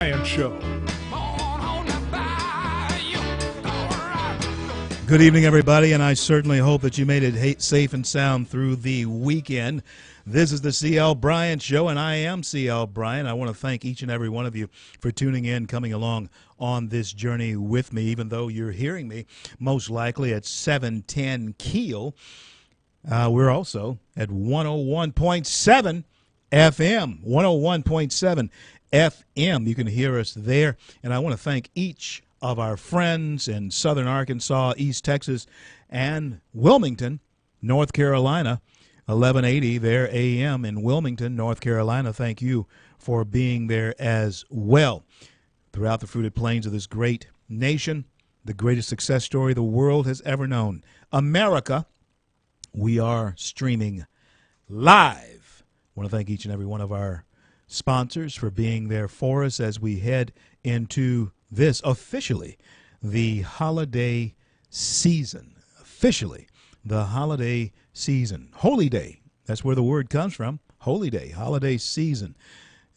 Bryant Show. Good evening, everybody, and I certainly hope that you made it safe and sound through the weekend. This is the C.L. Bryant Show, and I am C.L. Bryant. I want to thank each and every one of you for tuning in, coming along on this journey with me, even though you're hearing me most likely at 710 Keel. We're also at 101.7 FM, 101.7 FM. You can hear us there, and I want to thank each of our friends in Southern Arkansas, East Texas, and Wilmington, North Carolina, 1180 there AM in Wilmington, North Carolina. Thank you for being there as well. Throughout the fruited plains of this great nation, the greatest success story the world has ever known, America, we are streaming live. I want to thank each and every one of our sponsors for being there for us as we head into this officially the holiday season. Officially the holiday season. Holy Day. That's where the word comes from. Holy Day, holiday season.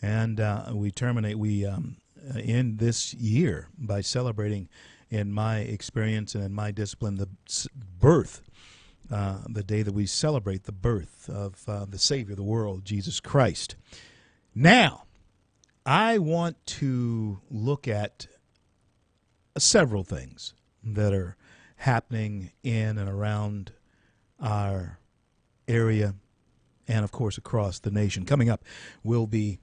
And we end this year by celebrating, in my experience and in my discipline, the birth, the day that we celebrate the birth of the Savior of the world, Jesus Christ. Now, I want to look at several things that are happening in and around our area and, of course, across the nation. Coming up will be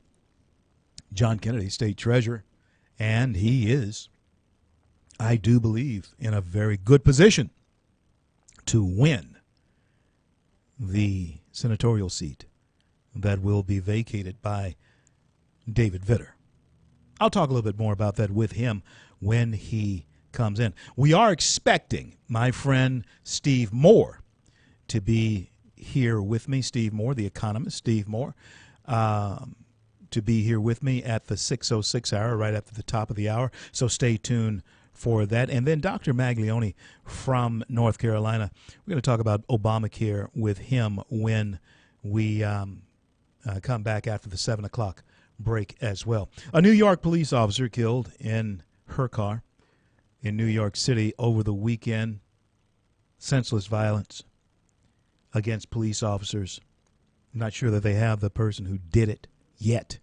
John Kennedy, State Treasurer, and he is, I do believe, in a very good position to win the senatorial seat that will be vacated by David Vitter. I'll talk a little bit more about that with him when he comes in. We are expecting my friend Steve Moore to be here with me. Steve Moore, the economist, Steve Moore, to be here with me at the 6:06 hour, right after the top of the hour. So stay tuned for that. And then Dr. Maglione from North Carolina. We're going to talk about Obamacare with him when we come back after the 7 o'clock break as well. A New York police officer killed in her car in New York City over the weekend. Senseless violence against police officers. I'm not sure that they have the person who did it yet.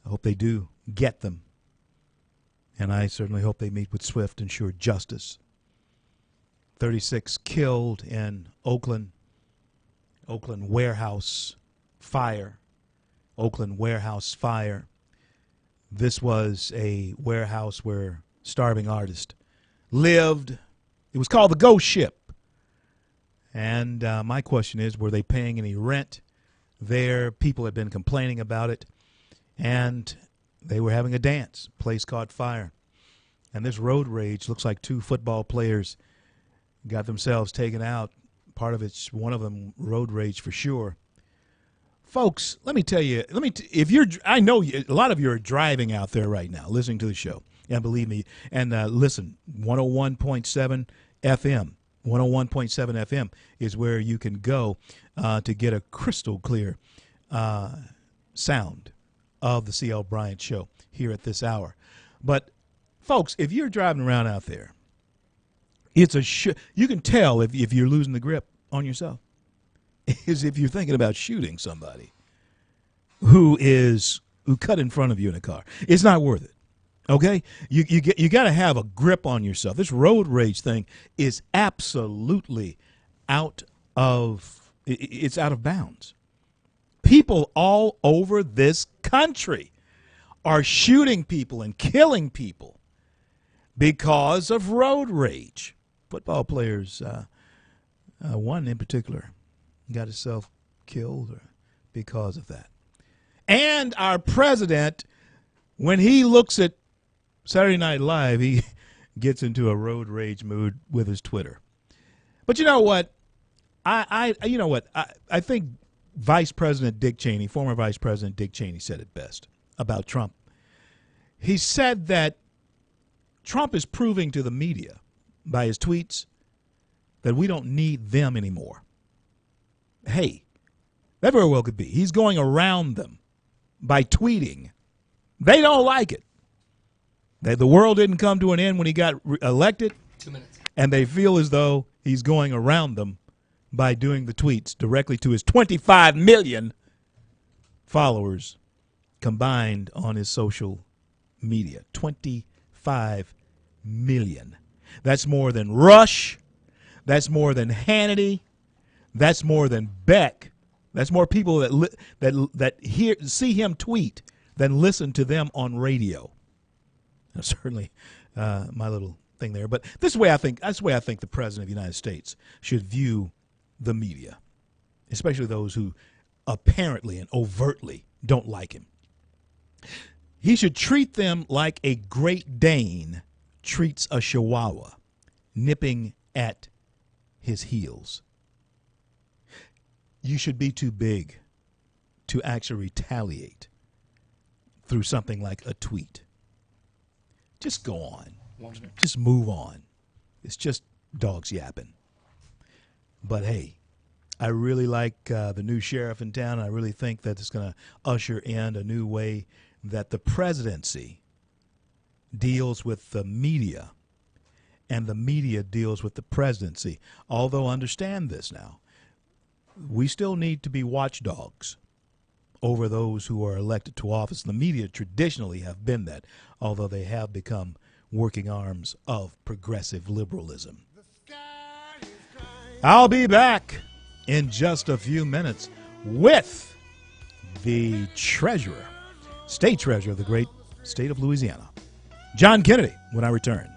I hope they do get them. And I certainly hope they meet with swift and sure justice. 36 killed in Oakland warehouse fire. Oakland warehouse fire. This was a warehouse where starving artists lived. It was called the Ghost Ship. And my question is, were they paying any rent there? People had been complaining about it. And they were having a dance. Place caught fire. And this road rage, looks like two football players got themselves taken out. Part of it's one of them road rage for sure. Folks, let me tell you, I know a lot of you are driving out there right now listening to the show. And believe me, and listen, 101.7 FM. 101.7 FM is where you can go to get a crystal clear sound of the C.L. Bryant Show here at this hour. But, folks, if you're driving around out there, you can tell if you're losing the grip on yourself. Is if you're thinking about shooting somebody who cut in front of you in a car. It's not worth it. Okay? You got to have a grip on yourself. This road rage thing is absolutely out of bounds. People all over this country are shooting people and killing people because of road rage. Football players, one in particular, got himself killed because of that. And our president, when he looks at Saturday Night Live, he gets into a road rage mood with his Twitter. But you know what? I think Vice President Dick Cheney, former Vice President Dick Cheney, said it best about Trump. He said that Trump is proving to the media by his tweets that we don't need them anymore. Hey, that very well could be. He's going around them by tweeting. They don't like it. The world didn't come to an end when he got elected. 2 minutes. And they feel as though he's going around them by doing the tweets directly to his 25 million followers combined on his social media. 25 million. That's more than Rush. That's more than Hannity. That's more than Beck. That's more people that see him tweet than listen to them on radio. That's certainly my little thing there. But this is the way I think. That's the way I think the president of the United States should view the media, especially those who apparently and overtly don't like him. He should treat them like a Great Dane treats a Chihuahua, nipping at his heels. You should be too big to actually retaliate through something like a tweet. Just go on. Just move on. It's just dogs yapping. But hey, I really like the new sheriff in town. I really think that it's going to usher in a new way that the presidency deals with the media and the media deals with the presidency. Although understand this now, we still need to be watchdogs over those who are elected to office. The media traditionally have been that, although they have become working arms of progressive liberalism. I'll be back in just a few minutes with the treasurer, state treasurer of the great state of Louisiana, John Kennedy, when I return.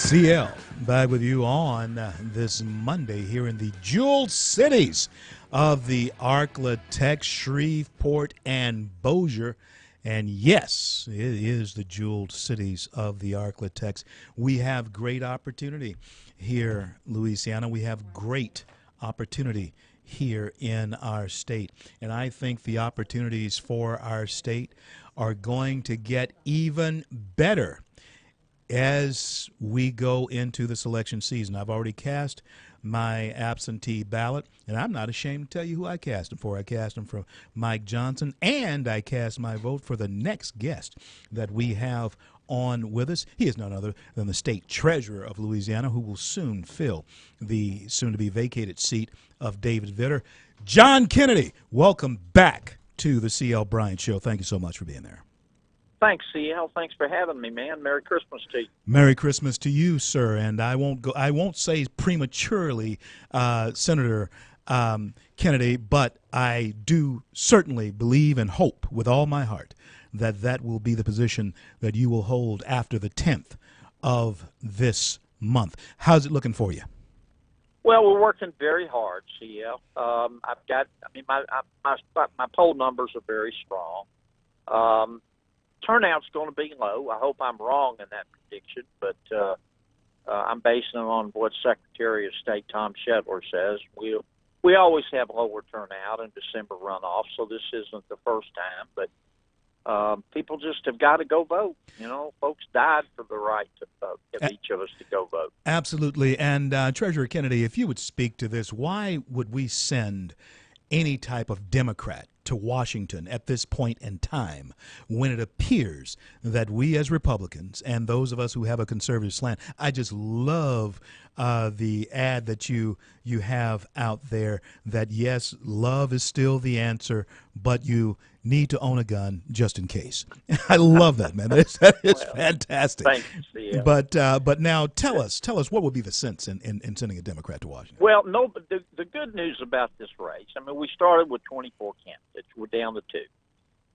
CL back with you on this Monday here in the jewel cities of the Arklatex, Shreveport, and Bossier. And yes, it is the jeweled cities of the Arklatex. We have great opportunity here, Louisiana. We have great opportunity here in our state. And I think the opportunities for our state are going to get even better as we go into this election season. I've already cast my absentee ballot, and I'm not ashamed to tell you who I cast him for. I cast him for Mike Johnson, and I cast my vote for the next guest that we have on with us. He is none other than the state treasurer of Louisiana, who will soon fill the soon-to-be vacated seat of David Vitter. John Kennedy, welcome back to the C.L. Bryant Show. Thank you so much for being there. Thanks, CL. Thanks for having me, man. Merry Christmas to you. Merry Christmas to you, sir. And I won't say prematurely, Senator Kennedy, but I do certainly believe and hope with all my heart that that will be the position that you will hold after the 10th of this month. How's it looking for you? Well, we're working very hard, CL. My poll numbers are very strong. Turnout's going to be low. I hope I'm wrong in that prediction, but I'm basing it on what Secretary of State Tom Shedler says. We always have lower turnout in December runoff, so this isn't the first time. But people just have got to go vote. You know, folks died for the right to vote, of each of us to go vote. Absolutely. And Treasurer Kennedy, if you would speak to this, why would we send any type of Democrat to Washington at this point in time when it appears that we as Republicans and those of us who have a conservative slant, I just love the ad that you have out there that, yes, love is still the answer, but you need to own a gun just in case. I love that, man. That is fantastic. Thanks, yeah. But now tell us what would be the sense in sending a Democrat to Washington? Well, no, but the good news about this race, I mean, we started with 24 candidates. We're down to 2.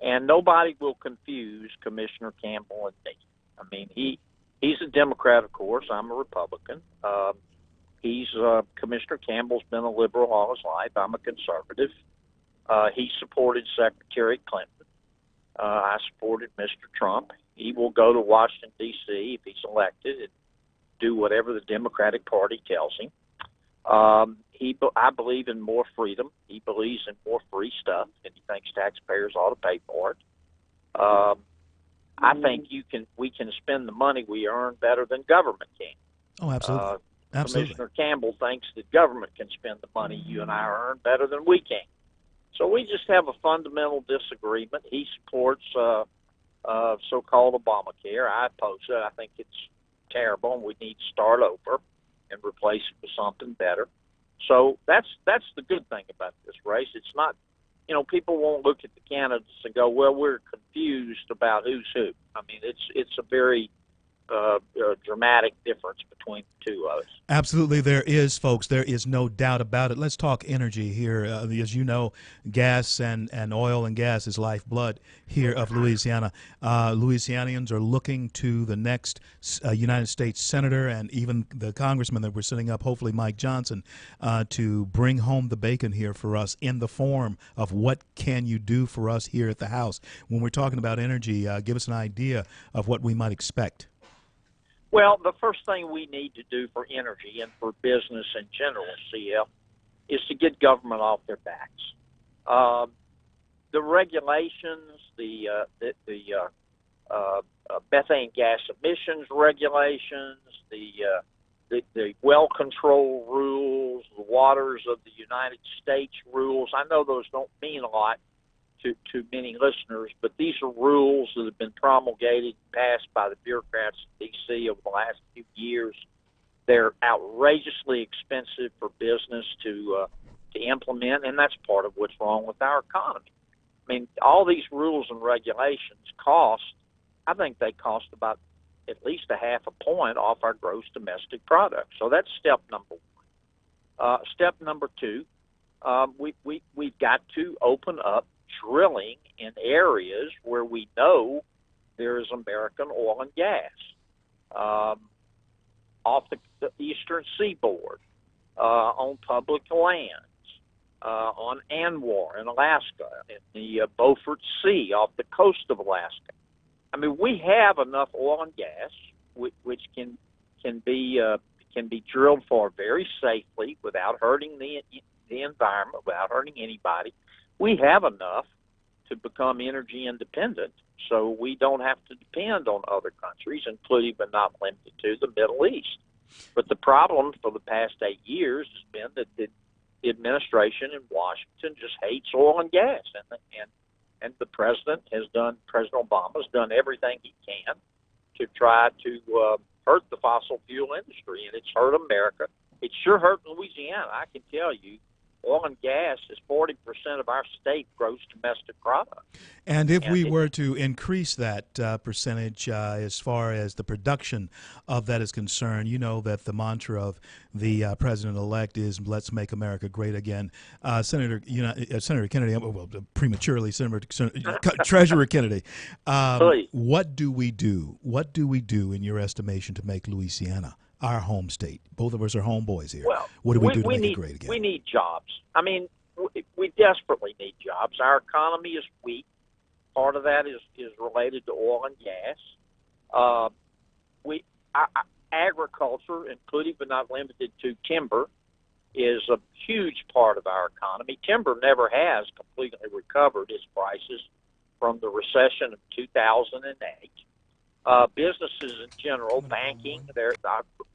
And nobody will confuse Commissioner Campbell and me. I mean, he's a Democrat, of course. I'm a Republican. Commissioner Campbell's been a liberal all his life. I'm a conservative. He supported Secretary Clinton. I supported Mr. Trump. He will go to Washington, D.C. if he's elected and do whatever the Democratic Party tells him. I believe in more freedom. He believes in more free stuff, and he thinks taxpayers ought to pay for it. I think we can spend the money we earn better than government can. Oh, absolutely. Absolutely. Commissioner Campbell thinks that government can spend the money you and I earn better than we can. So we just have a fundamental disagreement. He supports so-called Obamacare. I oppose it. I think it's terrible, and we need to start over and replace it with something better. So that's the good thing about this race. It's not, people won't look at the candidates and go, well, we're confused about who's who. I mean, it's a very dramatic difference between the two of us. Absolutely, there is, folks. There is no doubt about it. Let's talk energy here. As you know, gas and oil and gas is lifeblood here of Louisiana. Louisianians are looking to the next United States Senator and even the congressman that we're setting up, hopefully Mike Johnson, to bring home the bacon here for us in the form of what can you do for us here at the House. When we're talking about energy, give us an idea of what we might expect. Well, the first thing we need to do for energy and for business in general, CL, is to get government off their backs. The regulations, the methane gas emissions regulations, the well control rules, the waters of the United States rules. I know those don't mean a lot to many listeners, but these are rules that have been promulgated and passed by the bureaucrats in D.C. over the last few years. They're outrageously expensive for business to implement, and that's part of what's wrong with our economy. I mean, all these rules and regulations I think they cost about at least a half a point off our gross domestic product. So that's step number one. Step number two, we've got to open up drilling in areas where we know there is American oil and gas. off the eastern seaboard, on public lands, on ANWR in Alaska, in the Beaufort Sea off the coast of Alaska. I mean, we have enough oil and gas which can be drilled for very safely without hurting the environment, without hurting anybody. We have enough to become energy independent, so we don't have to depend on other countries, including but not limited to the Middle East. But the problem for the past 8 years has been that the administration in Washington just hates oil and gas, and the President Obama has done everything he can to try to hurt the fossil fuel industry, and it's hurt America. It's sure hurt Louisiana. I can tell you, oil and gas is 40% of our state gross domestic product. And if we were to increase that percentage as far as the production of that is concerned, you know that the mantra of the president-elect is "Let's make America great again." Senator Kennedy, well, prematurely, Treasurer Kennedy, what do we do? What do we do, in your estimation, to make Louisiana our home state? Both of us are homeboys here. Well, what do we do to make it great again? We need jobs. I mean, we desperately need jobs. Our economy is weak. Part of that is related to oil and gas. Agriculture, including but not limited to timber, is a huge part of our economy. Timber never has completely recovered its prices from the recession of 2008. Businesses in general, banking,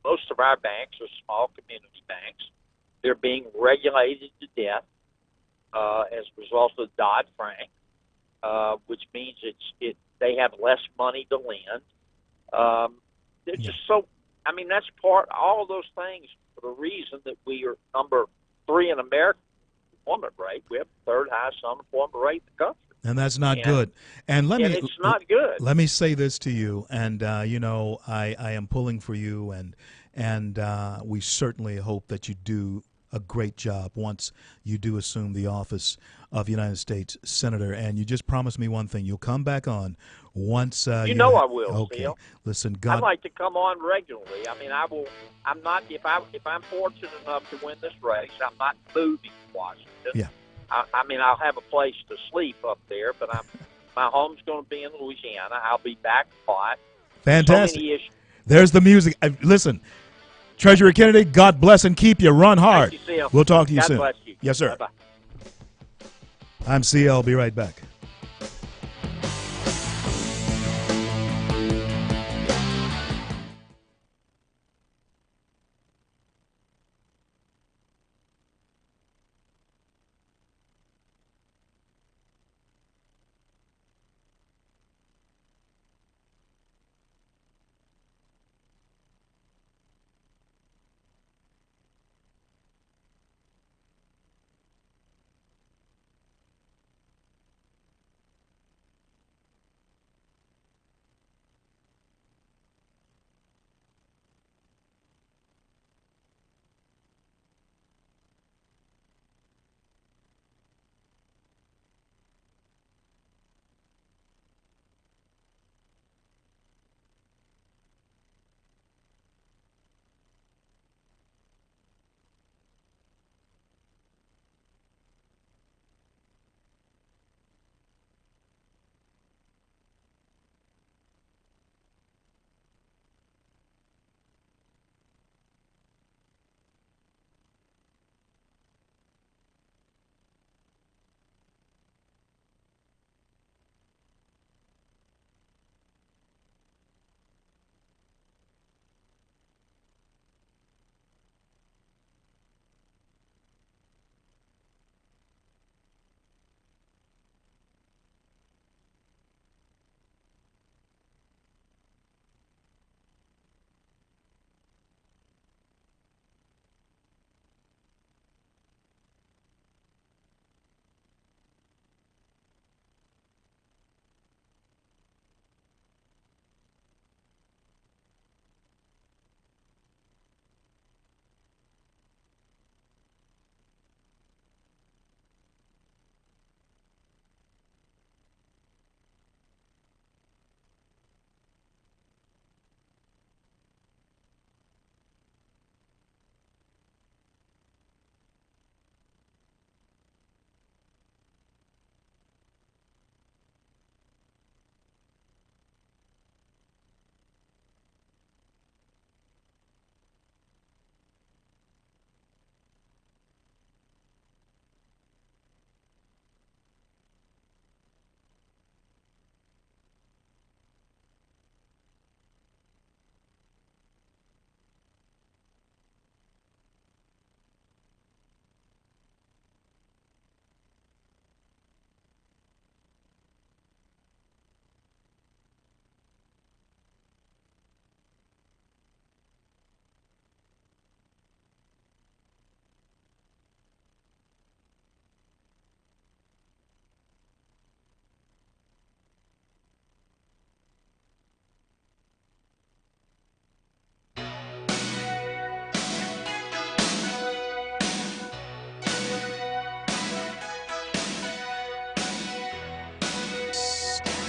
most of our banks are small community banks. They're being regulated to death as a result of Dodd-Frank, which means they have less money to lend. They're just so. I mean, that's all of those things for the reason that we are number 3 in America unemployment rate. We have the 3rd highest unemployment rate in the country. And that's not good. And it's not good. Let me say this to you, and I am pulling for you, and we certainly hope that you do a great job once you do assume the office of United States Senator. And you just promised me one thing: you'll come back on once. I will. Okay. Seal. Listen, God. I'd like to come on regularly. I mean, I will. I'm not. If I'm fortunate enough to win this race, I'm not moving to Washington. Yeah. I mean, I'll have a place to sleep up there, but my home's going to be in Louisiana. I'll be back quiet. Fantastic. So many issues. There's the music. Listen, Treasurer Kennedy, God bless and keep you. Run hard. Thank you, CL. We'll talk to you God soon. Bless you. Yes, sir. Bye-bye. I'm CL. Be right back.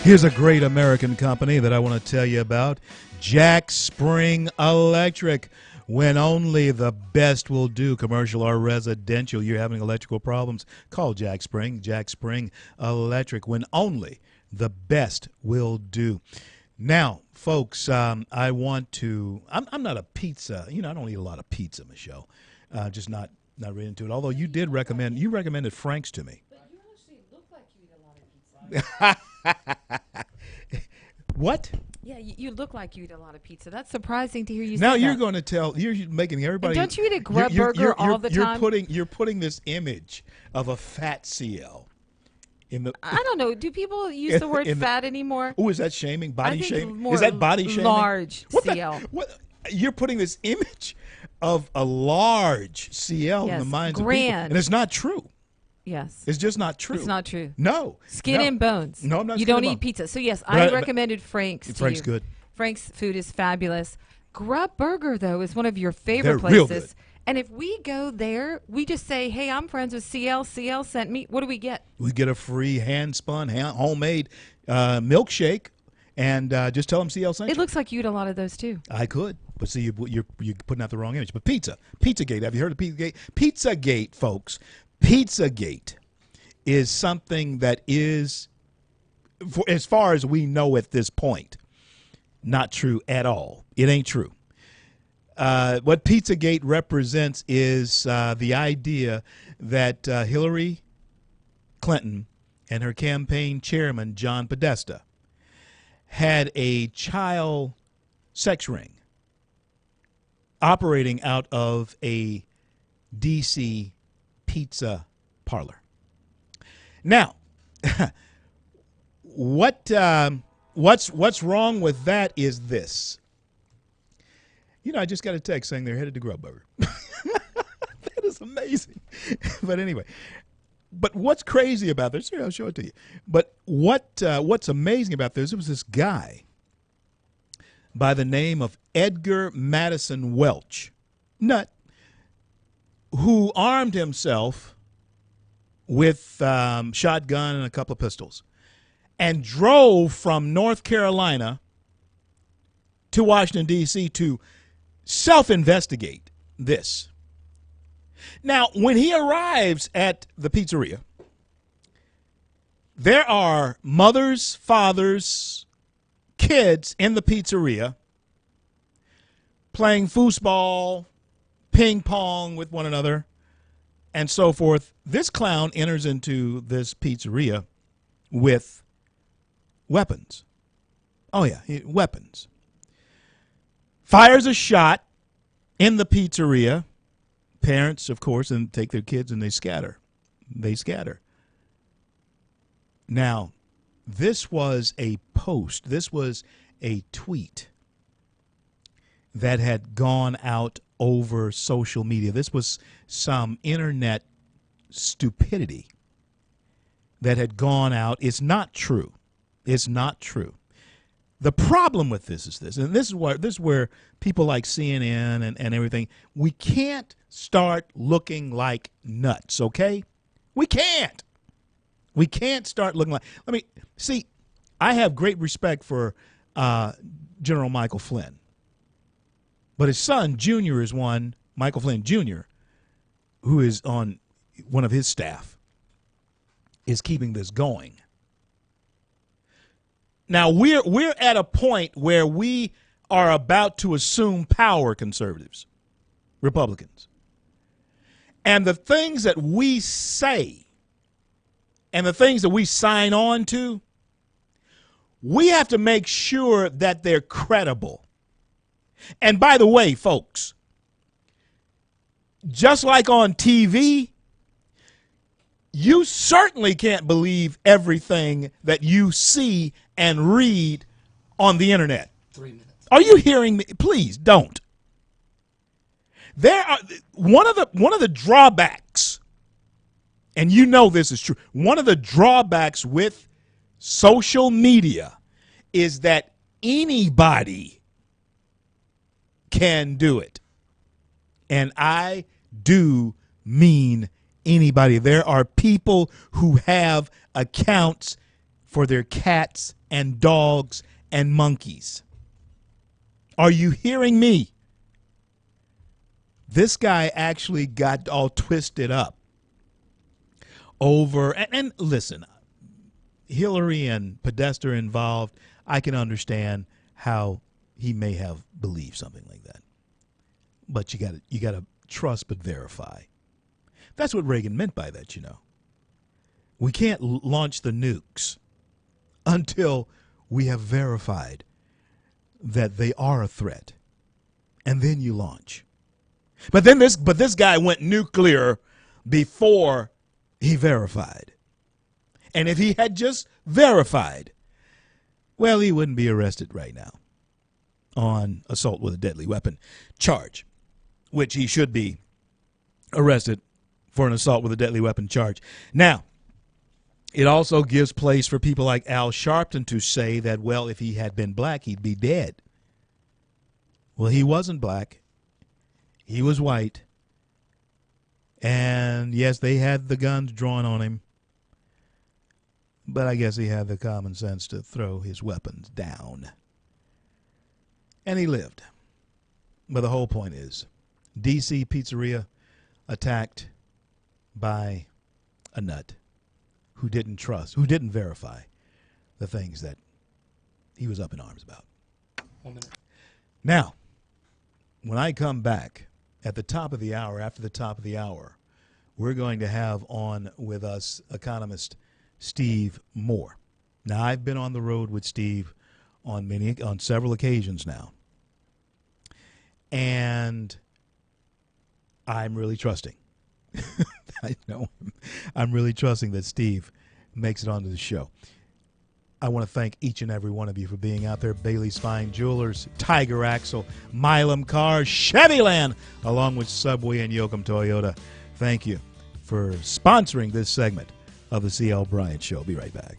Here's a great American company that I want to tell you about, Jack Spring Electric. When only the best will do, commercial or residential. You're having electrical problems, call Jack Spring Electric. When only the best will do. Now, folks, I want to. I'm not a pizza. I don't eat a lot of pizza, Michelle. Just not really into it. Although you recommended Frank's to me. But you actually look like you eat a lot of pizza. What? Yeah, you look like you eat a lot of pizza. That's surprising to hear you say Now that. you're going to tell. You're making everybody. And don't you eat a Grub Burger all the time? You're putting this image of a fat CL in the. I don't know. Do people use the word fat anymore? Oh, is that shaming? Body shaming? More Is that body shaming? Large CL. What? You're putting this image of a large CL in the minds of people, and it's not true. Yes. It's just not true. It's not true. No. Skin and bones. No, I'm not. You don't eat pizza. So yes, I recommended Frank's to you. Frank's good. Frank's food is fabulous. Grub Burger though is one of your They're favorite places. real good. And if we go there, we just say, "Hey, I'm friends with CL. CL sent me." What do we get? We get a free hand-spun, homemade milkshake, and just tell them CL sent you. It looks like you eat a lot of those too. I could, but see, you're putting out the wrong image. But Pizzagate. Have you heard of Pizzagate? Pizzagate, folks. Pizzagate is something that is, as far as we know at this point, not true at all. It ain't true. What Pizzagate represents is the idea that Hillary Clinton and her campaign chairman, John Podesta, had a child sex ring operating out of a D.C. pizza parlor. Now, what's wrong with that is this. I just got a text saying they're headed to Grub Burger. That is amazing. But anyway, what's crazy about this? Here, I'll show it to you. But what's amazing about this? It was this guy by the name of Edgar Madison Welch, nut, who armed himself with shotgun and a couple of pistols and drove from North Carolina to Washington, D.C. to self-investigate this. Now, when he arrives at the pizzeria, there are mothers, fathers, kids in the pizzeria playing foosball, ping pong with one another, and so forth. This clown enters into this pizzeria with weapons. Oh, yeah, weapons. Fires a shot in the pizzeria. Parents, of course, and take their kids and they scatter. Now, this was a post. This was a tweet that had gone out over social media. This was some internet stupidity that had gone out. It's not true. It's not true. The problem with this is this, and this is where people like CNN and everything, we can't start looking like nuts, okay? We can't. We can't start looking like, I have great respect for General Michael Flynn. But his son, Junior, is one, Michael Flynn Jr., who is on one of his staff, is keeping this going. Now, we're at a point where we are about to assume power, conservatives, Republicans. And the things that we say and the things that we sign on to, we have to make sure that they're credible. And by the way, folks, just like on TV, you certainly can't believe everything that you see and read on the internet. 3 minutes. Are you hearing me? Please don't. There are one of the drawbacks, and you know this is true. One of the drawbacks with social media is that anybody can do it. And I do mean anybody. There are people who have accounts for their cats and dogs and monkeys. Are you hearing me? This guy actually got all twisted up over, and listen, Hillary and Podesta involved. I can understand how he may have believed something like that. But you got to trust but verify. That's what Reagan meant by that, you know. We can't launch the nukes until we have verified that they are a threat. And then you launch. But this guy went nuclear before he verified. And if he had just verified, well, he wouldn't be arrested right now on assault with a deadly weapon charge, which he should be arrested for an assault with a deadly weapon charge. Now, it also gives place for people like Al Sharpton to say that, well, if he had been black, he'd be dead. Well, he wasn't black. He was white. And yes, they had the guns drawn on him. But I guess he had the common sense to throw his weapons down. And he lived. But the whole point is, D.C. pizzeria attacked by a nut who didn't verify the things that he was up in arms about. Now, when I come back at the top of the hour, after the top of the hour, we're going to have on with us economist Steve Moore. Now, I've been on the road with Steve on several occasions now, and I'm really trusting. I know I'm really trusting that Steve makes it onto the show. I want to thank each and every one of you for being out there. Bailey's Fine Jewelers, Tiger Axle, Milam Cars, Chevyland, along with Subway and Yoakum Toyota. Thank you for sponsoring this segment of the C.L. Bryant Show. Be right back.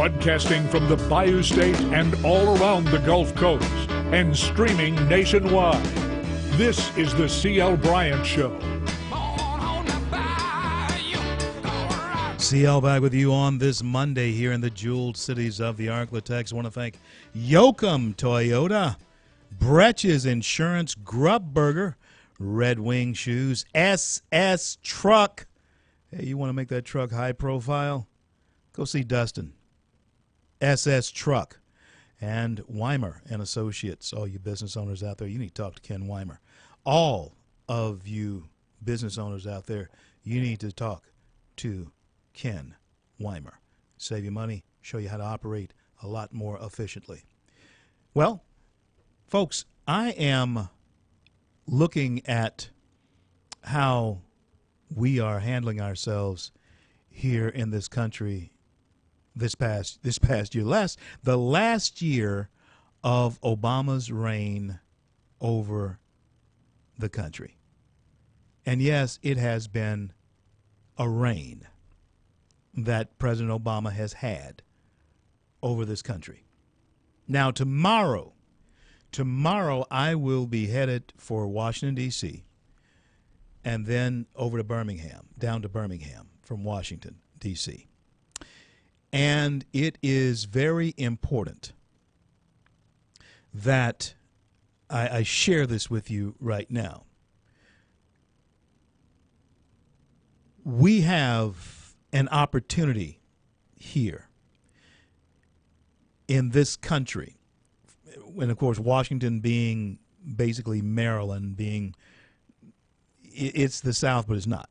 Broadcasting from the Bayou State and all around the Gulf Coast and streaming nationwide. This is the C.L. Bryant Show. CL back with you on this Monday here in the jeweled cities of the Arklatex. I want to thank Yoakum Toyota, Bretches Insurance, Grub Burger, Red Wing Shoes, SS Truck. Hey, you want to make that truck high profile? Go see Dustin. SS Truck. And Weimer and Associates. All you business owners out there, you need to talk to Ken Weimer. All of you business owners out there, you need to talk to Ken Weimer. Save you money, show you how to operate a lot more efficiently. Well, folks, I am looking at how we are handling ourselves here in this country this past year. The last year of Obama's reign over the country. And yes, it has been a reign that President Obama has had over this country. Now, tomorrow I will be headed for Washington, D.C., and then over to Birmingham, down to Birmingham from Washington, D.C. And it is very important that I share this with you right now. We have an opportunity here in this country, and of course Washington being basically Maryland, being it's the South, but it's not.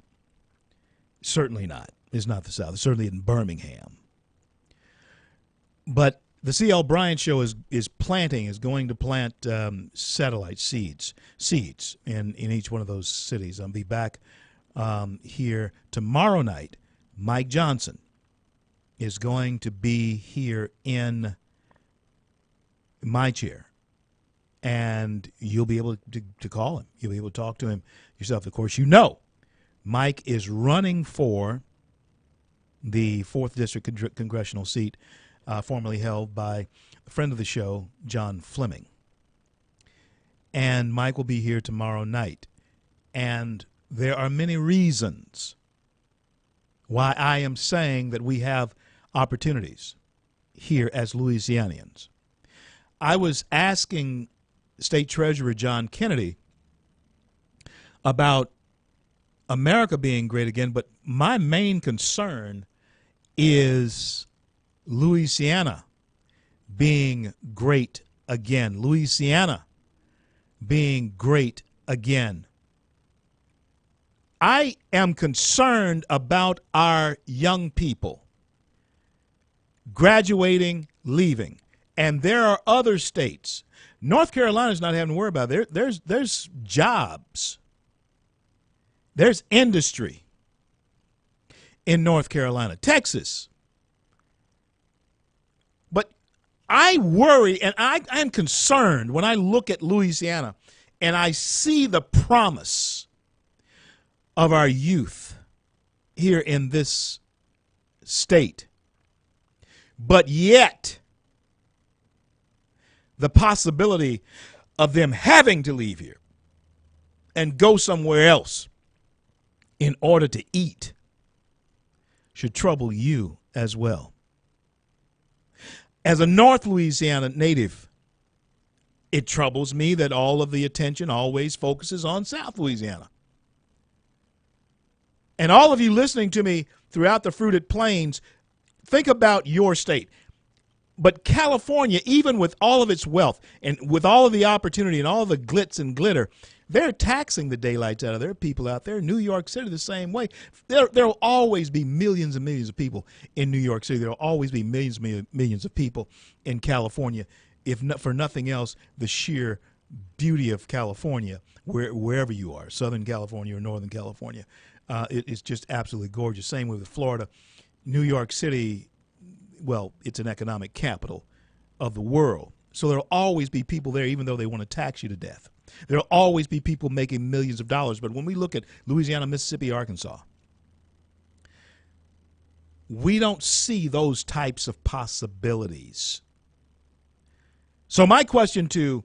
Certainly not. It's not the South. It's certainly in Birmingham. But the C.L. Bryant Show is going to plant satellite seeds in each one of those cities. I'll be back here tomorrow night. Mike Johnson is going to be here in my chair, and you'll be able to call him. You'll be able to talk to him yourself. Of course, you know Mike is running for the 4th District congressional seat, formerly held by a friend of the show, John Fleming. And Mike will be here tomorrow night. And there are many reasons why I am saying that we have opportunities here as Louisianians. I was asking State Treasurer John Kennedy about America being great again, but my main concern is Louisiana being great again. Louisiana being great again. I am concerned about our young people graduating, leaving. And there are other states. North Carolina's not having to worry about it. There's jobs. There's industry in North Carolina. Texas. But I worry and I'm concerned when I look at Louisiana and I see the promise of our youth here in this state. But yet, the possibility of them having to leave here and go somewhere else in order to eat should trouble you as well. As a North Louisiana native, it troubles me that all of the attention always focuses on South Louisiana. And all of you listening to me throughout the fruited plains, think about your state. But California, even with all of its wealth and with all of the opportunity and all of the glitz and glitter, they're taxing the daylights out of their people out there. New York City the same way. There'll always be millions and millions of people in New York City. There'll always be millions of people in California. If not, for nothing else, the sheer beauty of California, wherever you are, Southern California or Northern California. It's just absolutely gorgeous. Same way with Florida. New York City, well, it's an economic capital of the world. So there'll always be people there, even though they want to tax you to death. There'll always be people making millions of dollars. But when we look at Louisiana, Mississippi, Arkansas, we don't see those types of possibilities. So my question to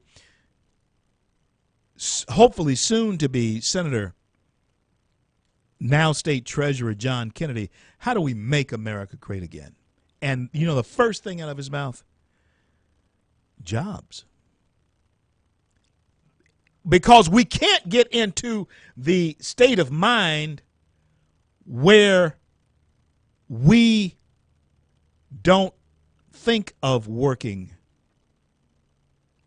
hopefully soon to be Senator, now State Treasurer John Kennedy, how do we make America great again? And you know the first thing out of his mouth? Jobs. Because we can't get into the state of mind where we don't think of working.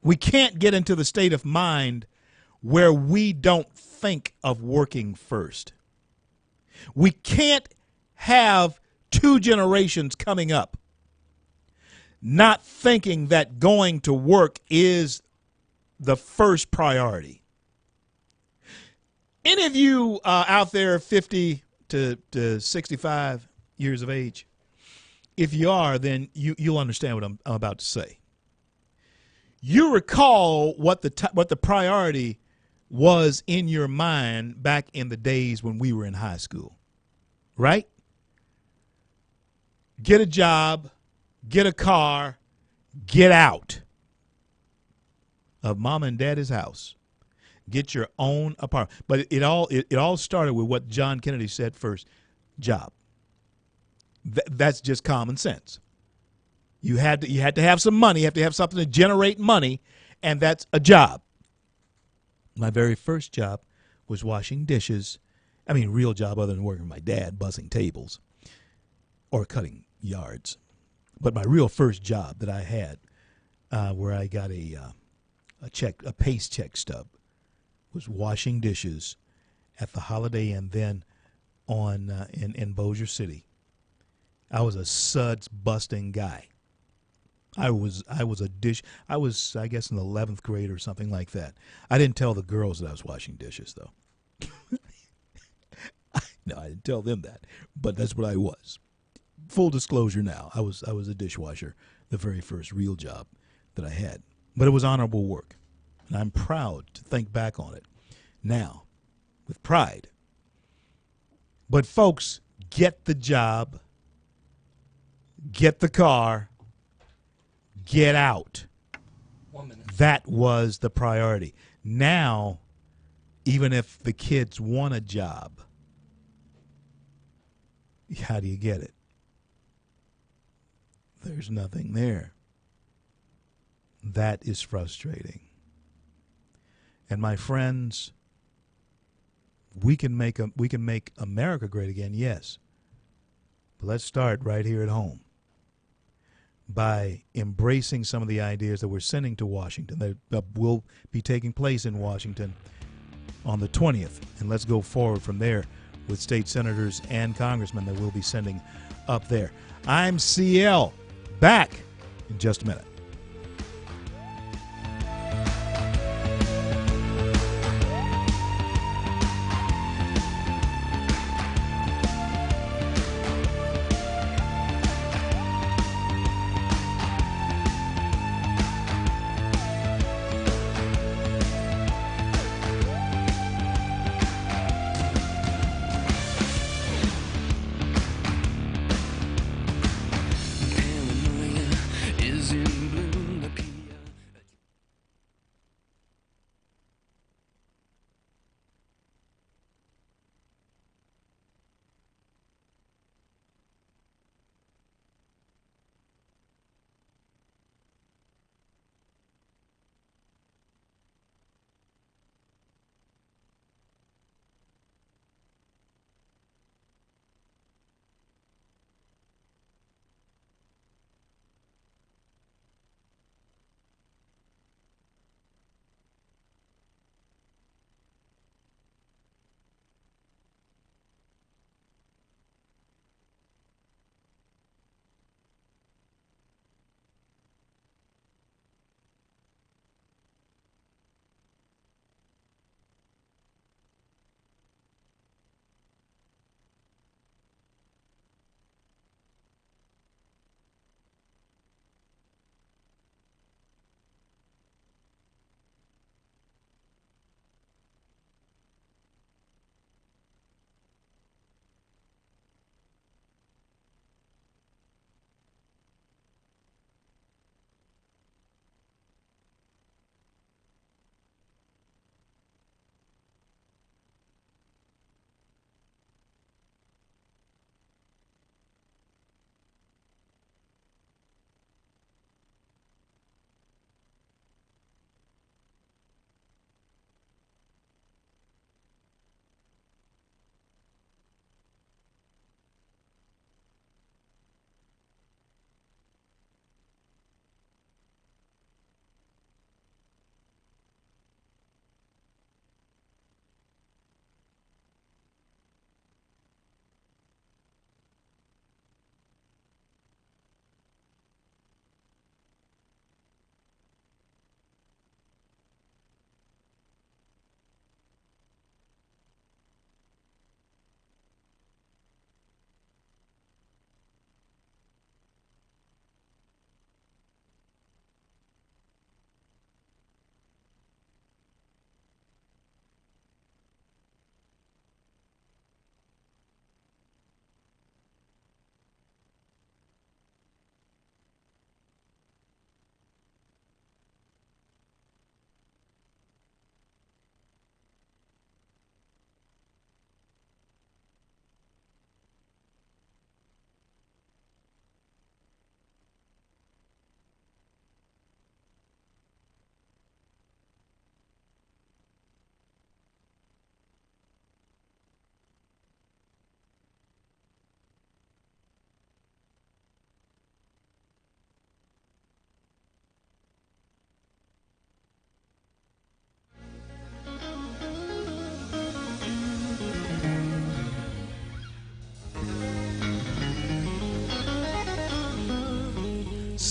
We can't get into the state of mind where we don't think of working first. We can't have two generations coming up not thinking that going to work is the first priority. Any of you out there 50 to 65 years of age, if you are, then you'll understand what I'm about to say. You recall what the priority was in your mind back in the days when we were in high school, right? Get a job, get a car, get out of mom and daddy's house. Get your own apartment. But it all started with what John Kennedy said first, job. That's just common sense. You had to have some money, you have to have something to generate money, and that's a job. My very first job was washing dishes. I mean, real job other than working with my dad, bussing tables or cutting yards. But my real first job that I had, where I got a pace check stub, was washing dishes at the Holiday Inn then on in Bossier City. I was a suds busting guy. I was I guess in the 11th grade or something like that. I didn't tell the girls that I was washing dishes though. No, I didn't tell them that, but that's what I was. Full disclosure now, I was a dishwasher, the very first real job that I had. But it was honorable work, and I'm proud to think back on it now with pride. But folks, get the job, get the car, get out. 1 minute. That was the priority. Now, even if the kids want a job, how do you get it? There's nothing there. That is frustrating. And my friends, we can make America great again, yes. But let's start right here at home by embracing some of the ideas that we're sending to Washington that will be taking place in Washington on the 20th. And let's go forward from there with state senators and congressmen that we'll be sending up there. I'm CL. Back in just a minute. Paranoia is in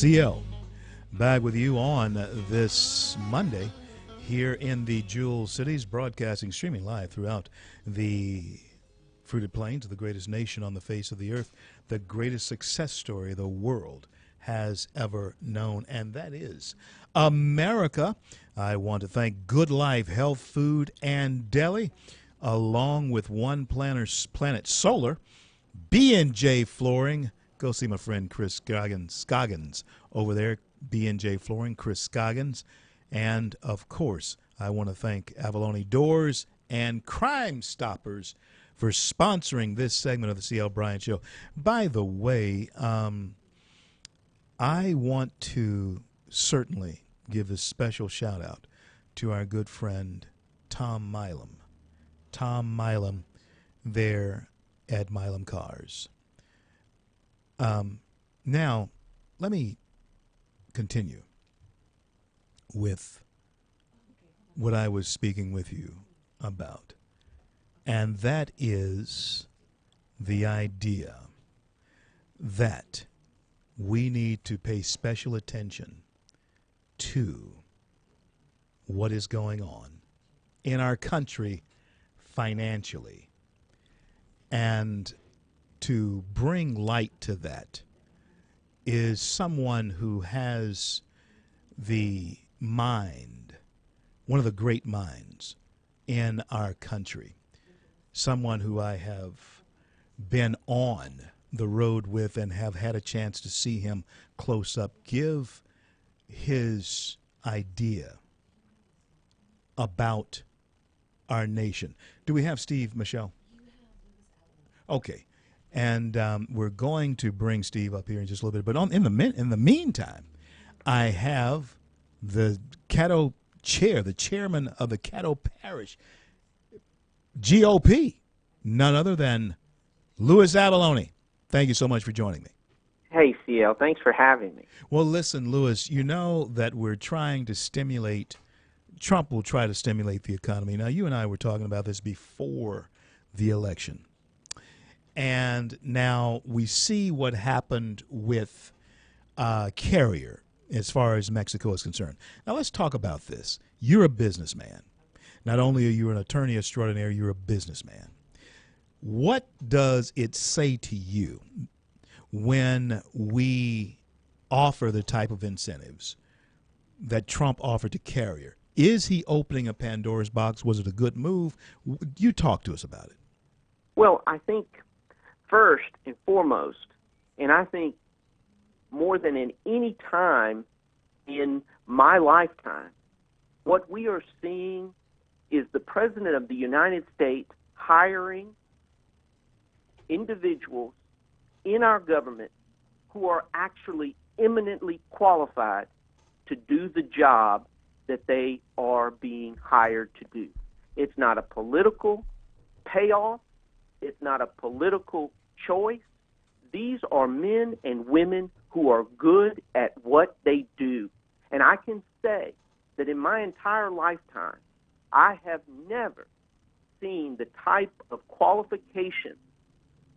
CL, back with you on this Monday here in the Jewel Cities, broadcasting, streaming live throughout the Fruited Plains, the greatest nation on the face of the earth, the greatest success story the world has ever known, and that is America. I want to thank Good Life Health Food and Deli, along with One Planet Solar, B&J Flooring. Go see my friend Chris Scoggins over there, B&J Flooring, Chris Scoggins. And, of course, I want to thank Avalone Doors and Crime Stoppers for sponsoring this segment of the C.L. Bryant Show. By the way, I want to certainly give a special shout-out to our good friend Tom Milam. Tom Milam there at Milam Cars. Now, let me continue with what I was speaking with you about, and that is the idea that we need to pay special attention to what is going on in our country financially. And to bring light to that is someone who has the mind, one of the great minds in our country, someone who I have been on the road with and have had a chance to see him close up give his idea about our nation. Do we have Steve, Michelle? Okay. And we're going to bring Steve up here in just a little bit. But in the meantime, I have the Caddo chair, the chairman of the Caddo Parish GOP, none other than Louis Avalone. Thank you so much for joining me. Hey, CL, thanks for having me. Well, listen, Louis, you know that we're trying to stimulate, Trump will try to stimulate the economy. Now, you and I were talking about this before the election. And now we see what happened with Carrier as far as Mexico is concerned. Now, let's talk about this. You're a businessman. Not only are you an attorney extraordinaire, you're a businessman. What does it say to you when we offer the type of incentives that Trump offered to Carrier? Is he opening a Pandora's box? Was it a good move? You talk to us about it. Well, I think first and foremost, and I think more than in any time in my lifetime, what we are seeing is the President of the United States hiring individuals in our government who are actually eminently qualified to do the job that they are being hired to do. It's not a political payoff. It's not a political choice. These are men and women who are good at what they do. And I can say that in my entire lifetime, I have never seen the type of qualifications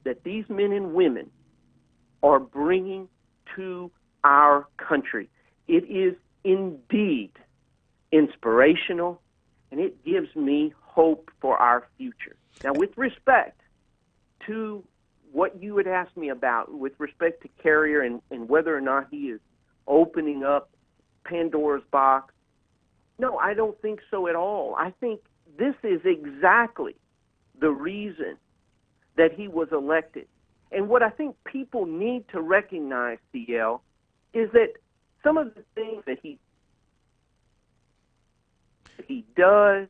that these men and women are bringing to our country. It is indeed inspirational, and it gives me hope for our future. Now, with respect to what you had asked me about with respect to Carrier and whether or not he is opening up Pandora's box, no, I don't think so at all. I think this is exactly the reason that he was elected. And what I think people need to recognize, CL, is that some of the things that he does,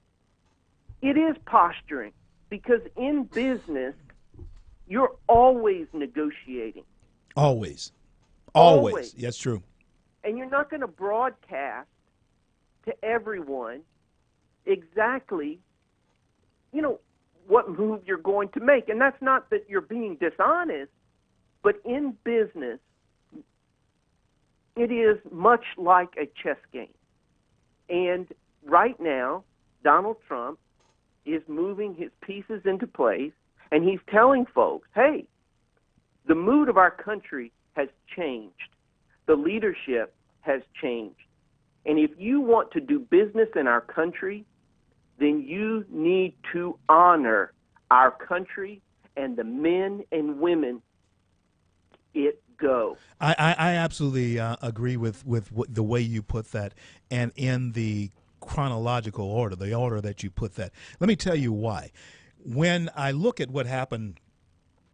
it is posturing, because in business, you're always negotiating. Always. Always. That's true. And you're not going to broadcast to everyone exactly, what move you're going to make. And that's not that you're being dishonest, but in business, it is much like a chess game. And right now, Donald Trump is moving his pieces into place, and he's telling folks, hey, the mood of our country has changed. The leadership has changed. And if you want to do business in our country, then you need to honor our country and the men and women it go. I absolutely agree with the way you put that, and in the chronological order, the order that you put that. Let me tell you why. When I look at what happened,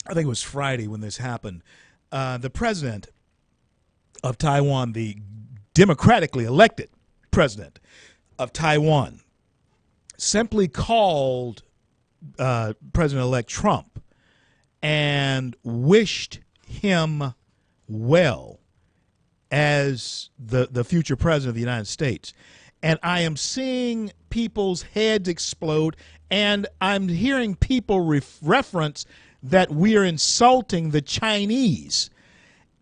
I think it was Friday when this happened, the president of Taiwan, the democratically elected president of Taiwan, simply called President-elect Trump and wished him well as the future president of the United States. And I am seeing people's heads explode, and I'm hearing people reference that we are insulting the Chinese.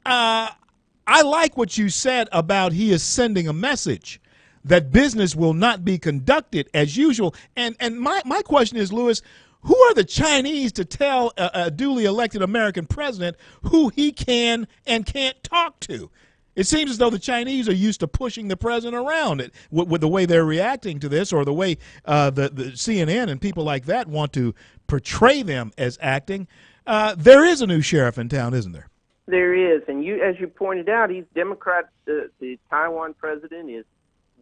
I like what you said about he is sending a message that business will not be conducted as usual. And my question is, Lewis, who are the Chinese to tell a duly elected American president who he can and can't talk to? It seems as though the Chinese are used to pushing the president around with the way they're reacting to this, or the way the CNN and people like that want to portray them as acting. There is a new sheriff in town, isn't there? There is, and as you pointed out, he's Democrat. The Taiwan president is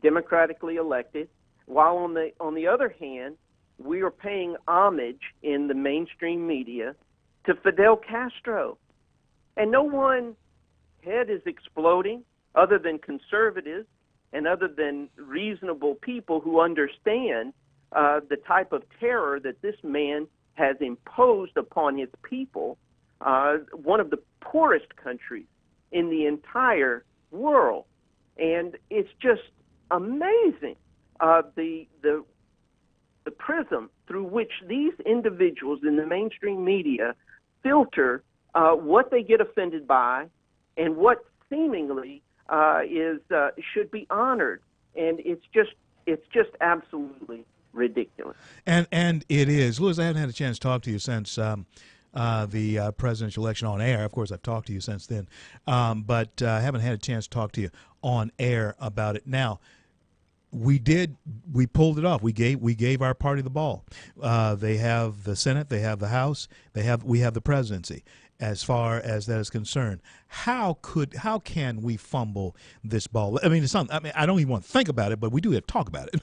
democratically elected. While on the other hand, we are paying homage in the mainstream media to Fidel Castro, and no one head is exploding other than conservatives and other than reasonable people who understand the type of terror that this man has imposed upon his people, one of the poorest countries in the entire world. And it's just amazing the prism through which these individuals in the mainstream media filter what they get offended by and what seemingly should be honored. And it's just absolutely ridiculous. And it is. Lewis, I haven't had a chance to talk to you since the presidential election on air. Of course, I've talked to you since then, but I haven't had a chance to talk to you on air about it. Now, we pulled it off. We gave our party the ball. They have the Senate, they have the House, we have the presidency. As far as that is concerned, how can we fumble this ball? I mean, I don't even want to think about it, but we do have to talk about it.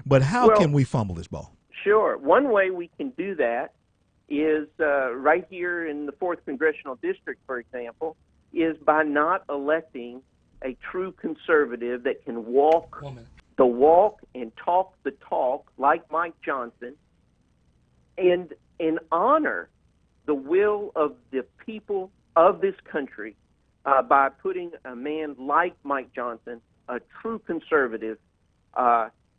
but how can we fumble this ball? Sure. One way we can do that is right here in the 4th Congressional District, for example, is by not electing a true conservative that can walk the walk and talk the talk like Mike Johnson, and honor the will of the people of this country by putting a man like Mike Johnson, a true conservative,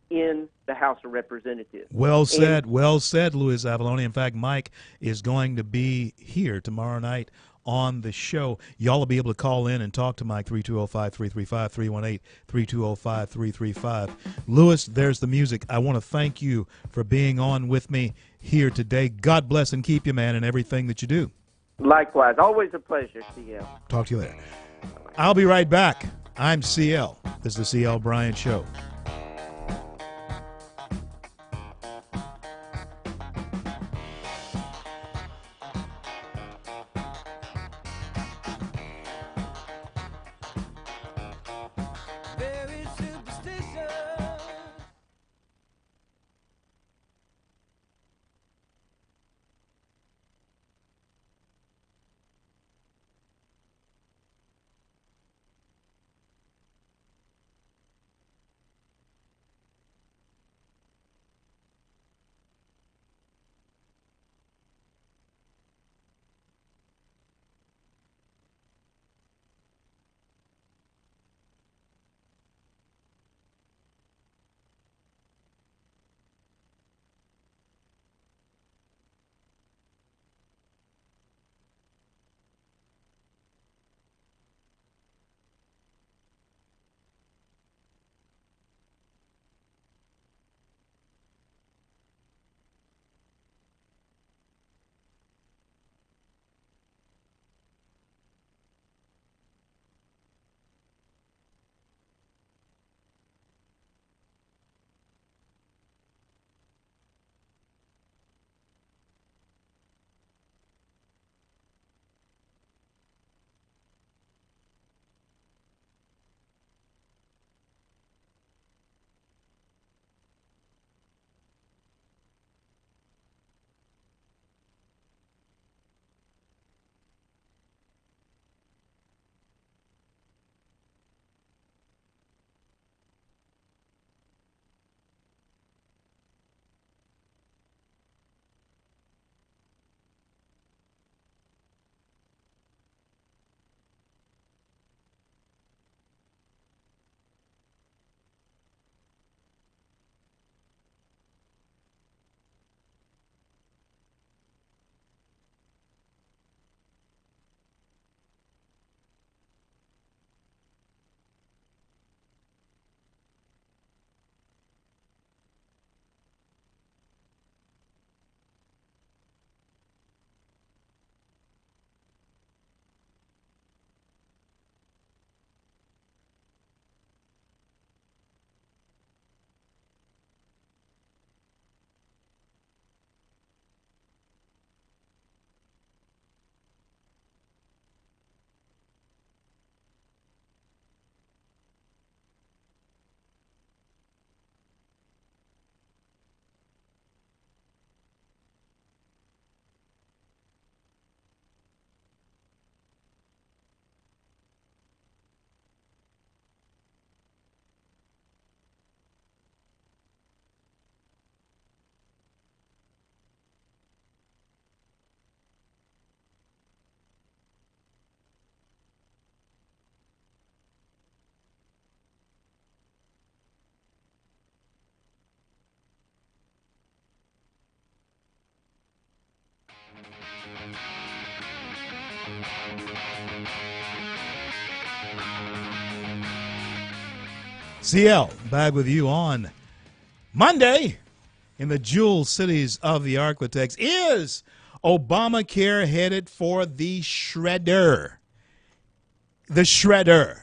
in the House of Representatives. Well said, Louis Avalone. In fact, Mike is going to be here tomorrow night on the show. Y'all will be able to call in and talk to Mike, 320-5335, 318-320-5335. Louis, there's the music. I want to thank you for being on with me here today. God bless and keep you, man, in everything that you do. Likewise. Always a pleasure, CL. Talk to you later. I'll be right back. I'm CL. This is the CL Bryant Show. CL, back with you on Monday in the jewel cities of the architects. Is Obamacare headed for the shredder? The shredder.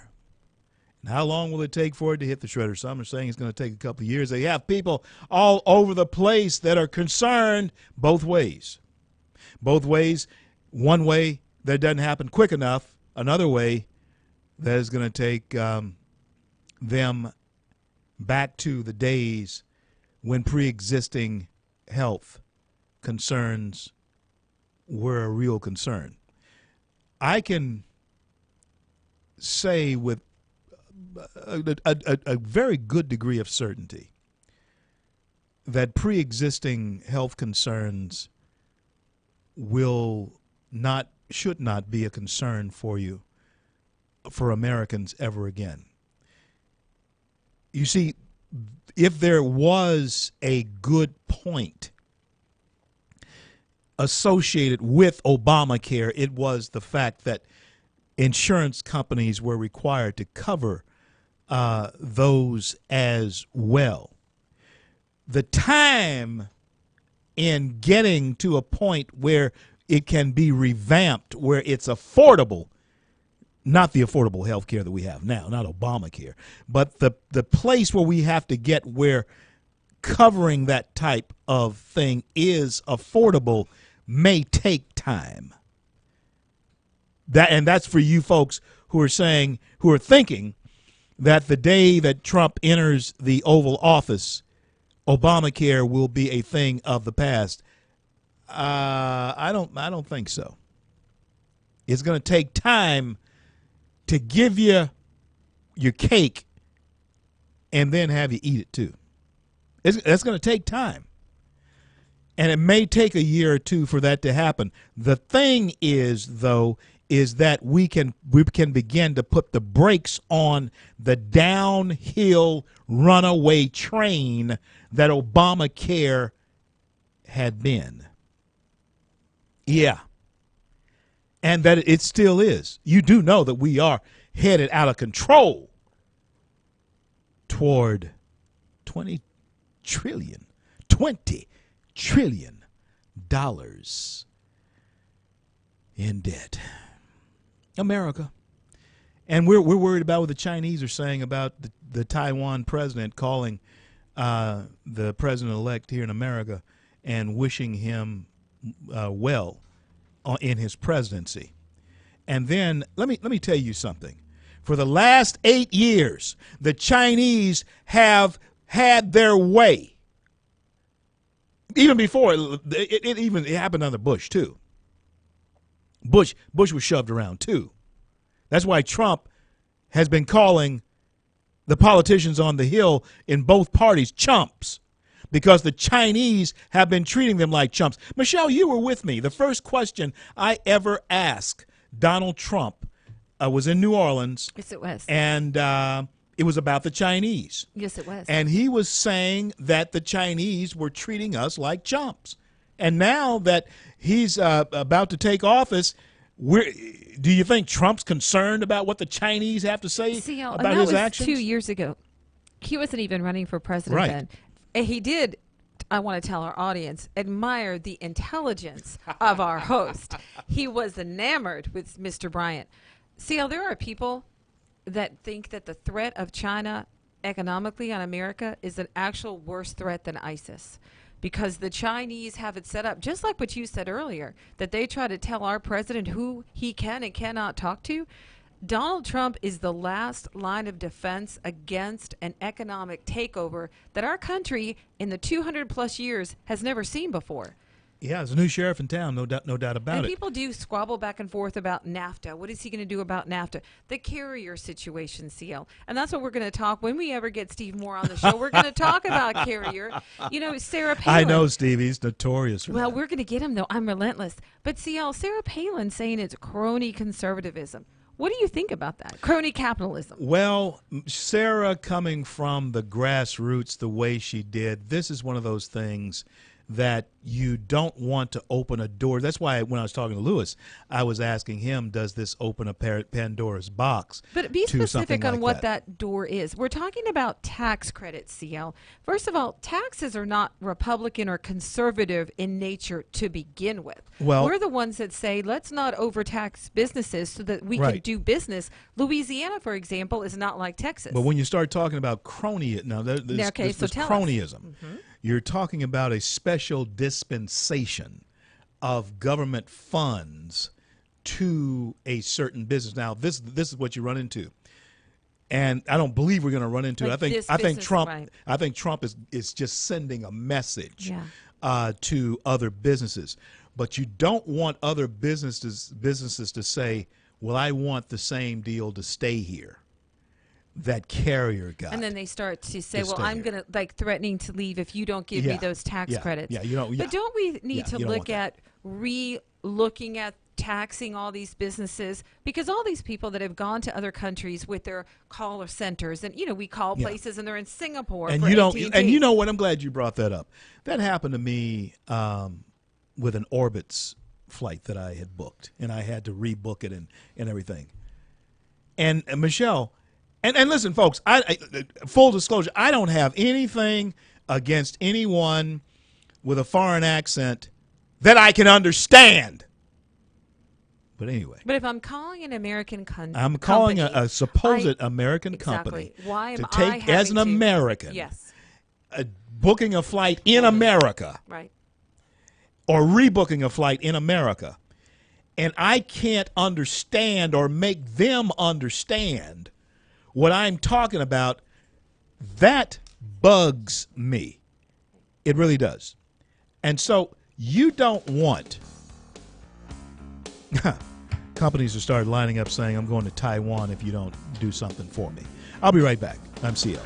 And how long will it take for it to hit the shredder? Some are saying it's going to take a couple of years. They have people all over the place that are concerned both ways. Both ways. One way that doesn't happen quick enough. Another way that is going to take them back to the days when pre-existing health concerns were a real concern. I can say with a very good degree of certainty that pre-existing health concerns should not be a concern for you, for Americans ever again. You see, if there was a good point associated with Obamacare, it was the fact that insurance companies were required to cover those as well. The time in getting to a point where it can be revamped, where it's affordable, not the affordable health care that we have now, not Obamacare, but the place where we have to get where covering that type of thing is affordable may take time. That's for you folks who are thinking that the day that Trump enters the Oval Office, Obamacare will be a thing of the past. I don't think so. It's going to take time to give you your cake and then have you eat it too. That's going to take time. And it may take a year or two for that to happen. The thing is, though, is that we can begin to put the brakes on the downhill runaway train that Obamacare had been. Yeah. And that it still is. You do know that we are headed out of control toward $20 trillion in debt. America. And we're worried about what the Chinese are saying about the Taiwan president calling the president-elect here in America and wishing him well in his presidency. And then let me tell you something. For the last 8 years, the Chinese have had their way. Even before it happened under Bush too. Bush was shoved around too. That's why Trump has been calling the politicians on the Hill in both parties chumps, because the Chinese have been treating them like chumps. Michelle, you were with me. The first question I ever asked Donald Trump was in New Orleans. Yes, it was. And it was about the Chinese. Yes, it was. And he was saying that the Chinese were treating us like chumps. And now that he's about to take office, do you think Trump's concerned about what the Chinese have to say about his actions? 2 years ago. He wasn't even running for president then. And he did, I want to tell our audience, admire the intelligence of our host. He was enamored with Mr. Bryant. CL, there are people that think that the threat of China economically on America is an actual worse threat than ISIS, because the Chinese have it set up, just like what you said earlier, that they try to tell our president who he can and cannot talk to. Donald Trump is the last line of defense against an economic takeover that our country in the 200 plus years has never seen before. Yeah, there's a new sheriff in town, no doubt about it. And people do squabble back and forth about NAFTA. What is he going to do about NAFTA? The carrier situation, CL. And that's what we're going to talk when we ever get Steve Moore on the show. We're going to talk about carrier. You know, Sarah Palin. I know Steve. He's notorious for that. We're going to get him, though. I'm relentless. But CL, Sarah Palin saying it's crony conservatism. What do you think about that? Crony capitalism. Well, Sarah coming from the grassroots the way she did, this is one of those things that you don't want to open a door. That's why when I was talking to Lewis, I was asking him, does this open a Pandora's box? But be to something specific on like what that door is. We're talking about tax credits, CL. First of all, taxes are not Republican or conservative in nature to begin with. Well, we're the ones that say, let's not overtax businesses so that we can do business. Louisiana, for example, is not like Texas. But when you start talking about cronyism, now there's cronyism. You're talking about a special dispensation of government funds to a certain business. Now, this is what you run into, and I don't believe we're going to run into. Like I think Trump. right. I think Trump is just sending a message Yeah. to other businesses. But you don't want other businesses to say, "Well, I want the same deal to stay here that Carrier got." And then they start to say, well, stay I'm here. going to, like, threatening to leave if you don't give me those tax credits. Yeah, you don't. But don't we need to you don't look want that. at re-looking at taxing all these businesses? Because all these people that have gone to other countries with their call centers, and, we call places and they're in Singapore and for you don't. AT&T. And you know what? I'm glad you brought that up. That happened to me with an Orbitz flight that I had booked, and I had to rebook it and everything. And Michelle. And listen, folks, I full disclosure, I don't have anything against anyone with a foreign accent that I can understand. But anyway. But if I'm calling an American company. I'm calling a supposed American exactly. company Why am to I take, as an having to- American, Yes. booking a flight in America Right. or rebooking a flight in America, and I can't understand or make them understand what I'm talking about. That bugs me. It really does. And so you don't want companies to start lining up saying, I'm going to Taiwan if you don't do something for me. I'll be right back. I'm CL.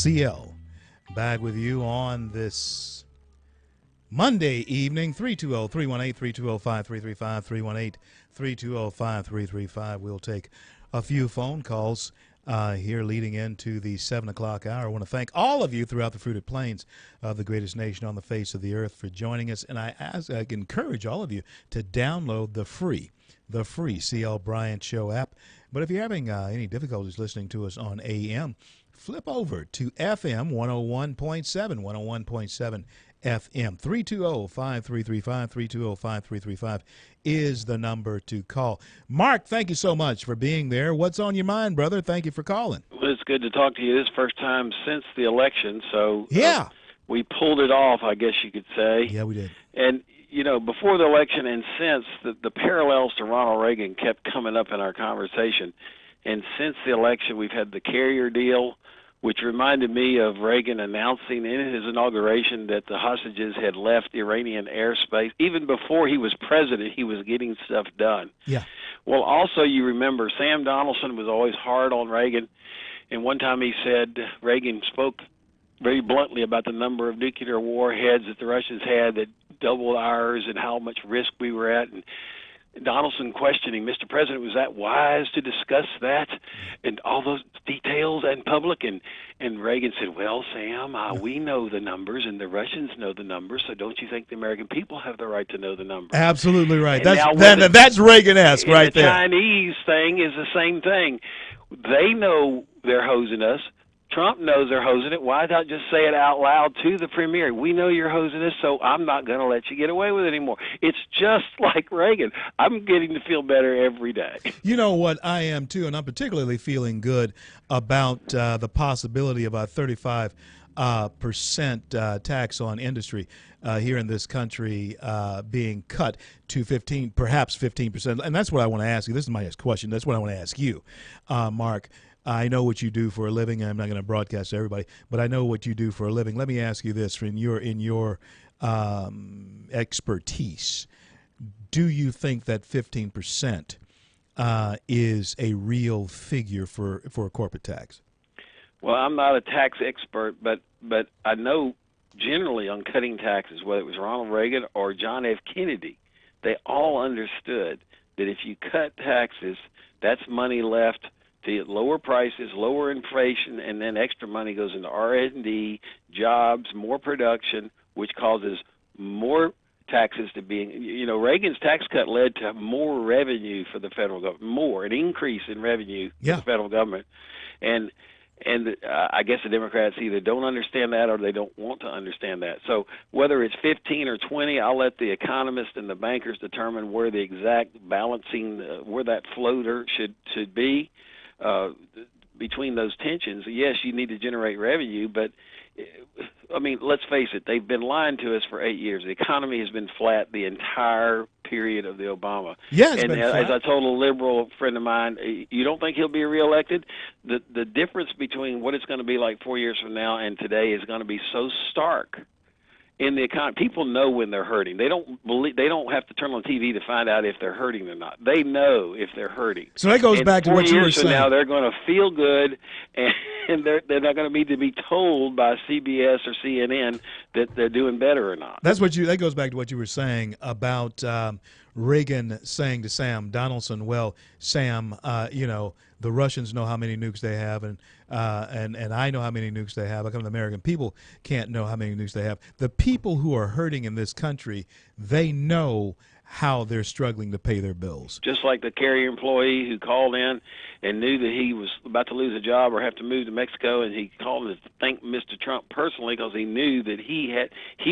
CL. Back with you on this Monday evening, 320-318-320-5335, 318-320-5335. We'll take a few phone calls here leading into the 7 o'clock hour. I want to thank all of you throughout the fruited plains of the greatest nation on the face of the earth for joining us. And I encourage all of you to download the free CL Bryant Show app. But if you're having any difficulties listening to us on AM, flip over to FM 101.7 FM. 320-5335, 320-5335 is the number to call. Mark, thank you so much for being there. What's on your mind, brother? Thank you for calling. Well, it's good to talk to you. This is the first time since the election, so yeah, we pulled it off, I guess you could say. Yeah, we did. And, you know, before the election and since, the parallels to Ronald Reagan kept coming up in our conversation. And since the election, we've had the carrier deal, which reminded me of Reagan announcing in his inauguration that the hostages had left Iranian airspace. Even before he was president, he was getting stuff done. Yeah. Well, also, you remember Sam Donaldson was always hard on Reagan, and one time he said Reagan spoke very bluntly about the number of nuclear warheads that the Russians had that doubled ours and how much risk we were at. And Donaldson questioning, Mr. President, was that wise to discuss that and all those details in public? And Reagan said, well, Sam, we know the numbers and the Russians know the numbers, so don't you think the American people have the right to know the numbers? Absolutely right. And that's Reagan-esque right there. The Chinese thing is the same thing. They know they're hosing us. Trump knows they're hosing it. Why not just say it out loud to the premier? We know you're hosing us, so I'm not going to let you get away with it anymore. It's just like Reagan. I'm getting to feel better every day. You know what? I am, too, and I'm particularly feeling good about the possibility of a 35% tax on industry here in this country being cut to 15, perhaps 15%. And that's what I want to ask you. This is my next question. That's what I want to ask you, Mark. I know what you do for a living. I'm not going to broadcast to everybody, but I know what you do for a living. Let me ask you this: in your expertise, do you think that 15% is a real figure for a corporate tax? Well, I'm not a tax expert, but I know generally on cutting taxes, whether it was Ronald Reagan or John F. Kennedy, they all understood that if you cut taxes, that's money left to lower prices, lower inflation, and then extra money goes into R&D, jobs, more production, which causes more taxes to be. You know, Reagan's tax cut led to more revenue for the federal government, an increase in revenue for the federal government. And I guess the Democrats either don't understand that or they don't want to understand that. So whether it's 15 or 20, I'll let the economists and the bankers determine where the exact balancing, where that floater should be. Between those tensions, yes, you need to generate revenue, but I mean, let's face it, they've been lying to us for 8 years. The economy has been flat the entire period of the Obama. Yeah, it's and been as flat. I told a liberal friend of mine, you don't think he'll be reelected? The difference between what it's going to be like 4 years from now and today is going to be so stark. In the economy, people know when they're hurting. They don't have to turn on TV to find out if they're hurting or not. They know if they're hurting. So that goes back to what you were saying. 4 years from now, they're going to feel good, and they're not going to need to be told by CBS or CNN that they're doing better or not. That goes back to what you were saying about Reagan saying to Sam Donaldson, "Well, Sam, you know, the Russians know how many nukes they have, and I know how many nukes they have. How come the American people can't know how many nukes they have? The people who are hurting in this country, they know how they're struggling to pay their bills." Just like the carrier employee who called in and knew that he was about to lose a job or have to move to Mexico, and he called to thank Mr. Trump personally because he knew that he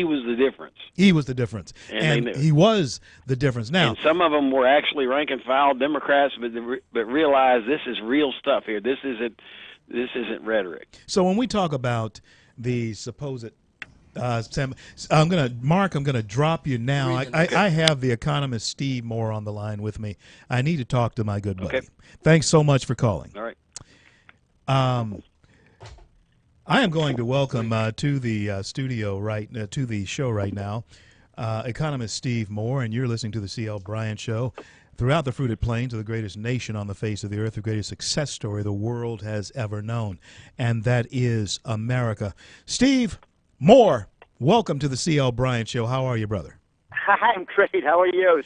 was the difference. He was the difference, and he was the difference. Now, and some of them were actually rank and file Democrats, but realized this is real stuff here. This isn't rhetoric. So when we talk about the supposed Sam, I'm gonna drop you now. I have the economist Steve Moore on the line with me. I need to talk to my good buddy. Okay. Thanks so much for calling. All right. I am going to welcome to the studio to the show right now, economist Steve Moore, and you're listening to the CL Bryant Show. throughout the fruited plains of the greatest nation on the face of the earth, the greatest success story the world has ever known, and that is America. Steve Moore, welcome to the C.L. Bryant Show. How are you, brother? I'm great. How are you?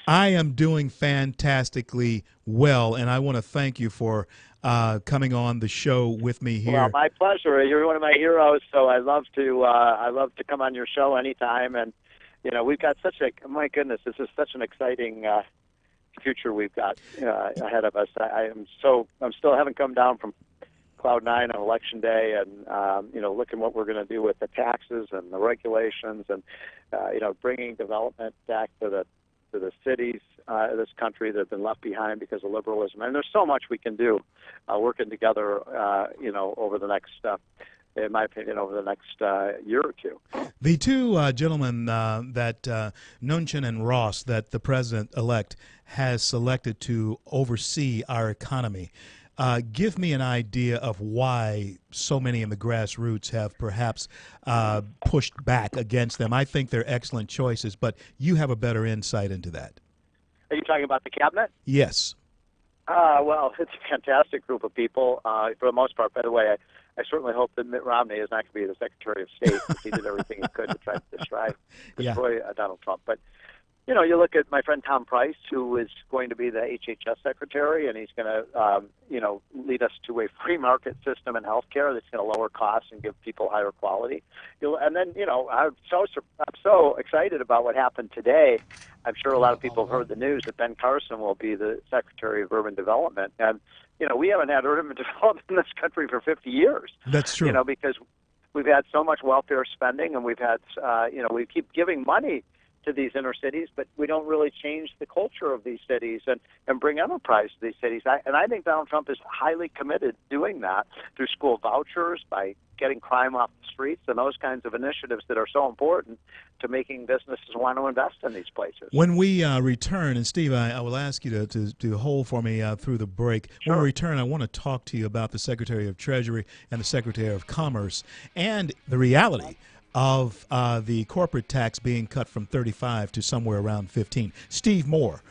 I am doing fantastically well, and I want to thank you for coming on the show with me here. Well, my pleasure. You're one of my heroes, so I love to come on your show anytime. And we've got my goodness, this is such an exciting future we've got ahead of us. I'm still haven't come down from cloud nine on election day, and looking what we're going to do with the taxes and the regulations, and bringing development back to the cities of this country that have been left behind because of liberalism. And there's so much we can do working together, over the next, in my opinion, over the next year or two. The two gentlemen, Mnuchin and Ross, that the president-elect has selected to oversee our economy, give me an idea of why so many in the grassroots have perhaps pushed back against them. I think they're excellent choices, but you have a better insight into that. Are you talking about the cabinet? Yes. Well, it's a fantastic group of people. For the most part, by the way, I certainly hope that Mitt Romney is not going to be the Secretary of State, because he did everything he could to try to destroy Donald Trump. But you look at my friend Tom Price, who is going to be the HHS secretary, and he's going to, lead us to a free market system in healthcare that's going to lower costs and give people higher quality. And then, I'm so excited about what happened today. I'm sure a lot of people have heard the news that Ben Carson will be the Secretary of Urban Development, and we haven't had urban development in this country for 50 years. That's true. Because we've had so much welfare spending, and we've had, we keep giving money to these inner cities, but we don't really change the culture of these cities and bring enterprise to these cities. I think Donald Trump is highly committed to doing that through school vouchers, by getting crime off the streets, and those kinds of initiatives that are so important to making businesses want to invest in these places. When we return, and Steve, I will ask you to hold for me through the break. Sure. When we return, I want to talk to you about the Secretary of Treasury and the Secretary of Commerce and the reality of the corporate tax being cut from 35 to somewhere around 15. Steve Moore,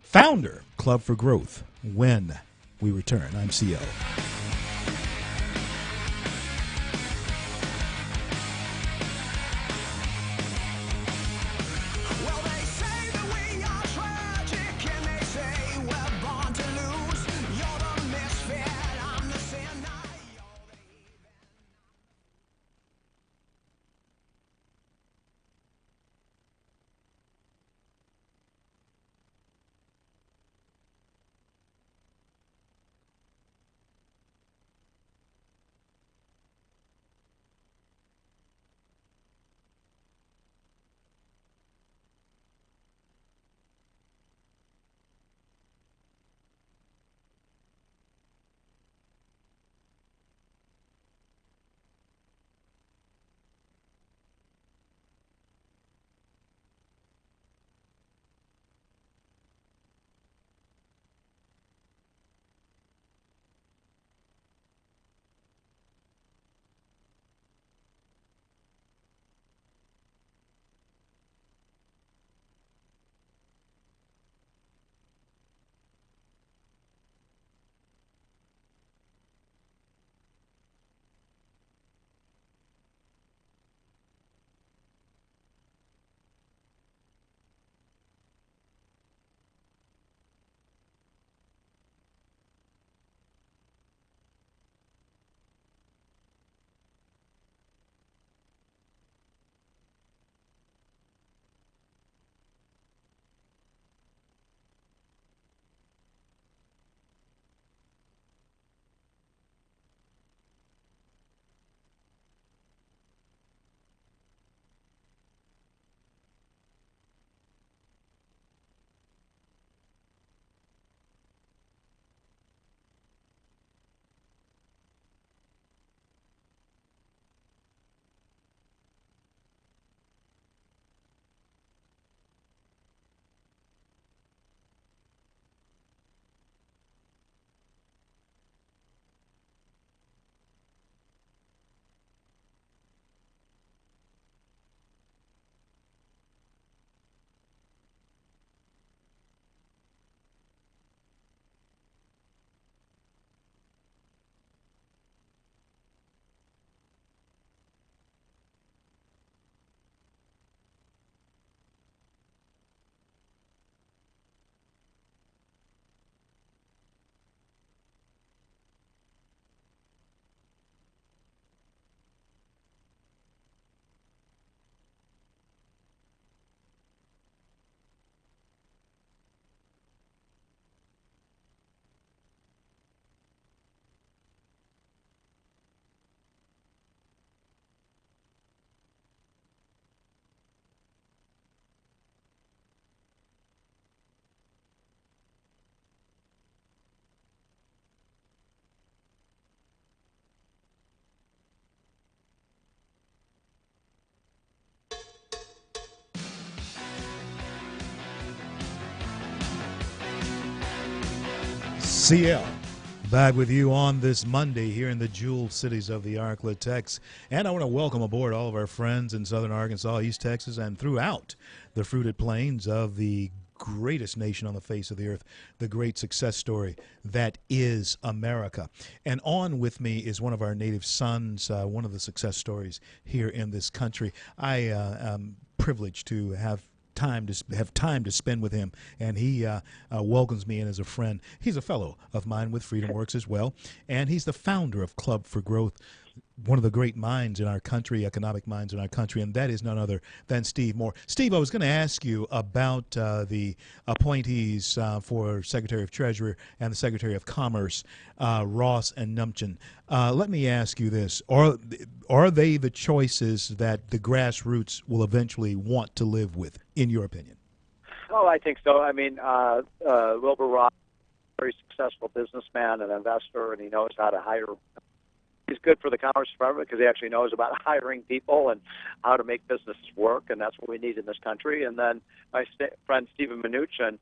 founder, Club for Growth, when we return. I'm CL. CL, back with you on this Monday here in the jeweled cities of the Arklatex. And I want to welcome aboard all of our friends in southern Arkansas, East Texas, and throughout the fruited plains of the greatest nation on the face of the earth, the great success story that is America. And on with me is one of our native sons, one of the success stories here in this country. I am privileged to have time to spend with him, and he welcomes me in as a friend. He's a fellow of mine with Freedom Works as well, and he's the founder of Club for Growth, one of the great minds in our country, economic minds in our country, and that is none other than Steve Moore. Steve, I was going to ask you about the appointees for Secretary of Treasury and the Secretary of Commerce, Ross and Numpchen. Let me ask you this. Are they the choices that the grassroots will eventually want to live with, in your opinion? Oh, I think so. I mean, Wilbur Ross, very successful businessman and investor, and he knows how to hire. He's good for the Commerce Department because he actually knows about hiring people and how to make businesses work, and that's what we need in this country. And then my friend Stephen Mnuchin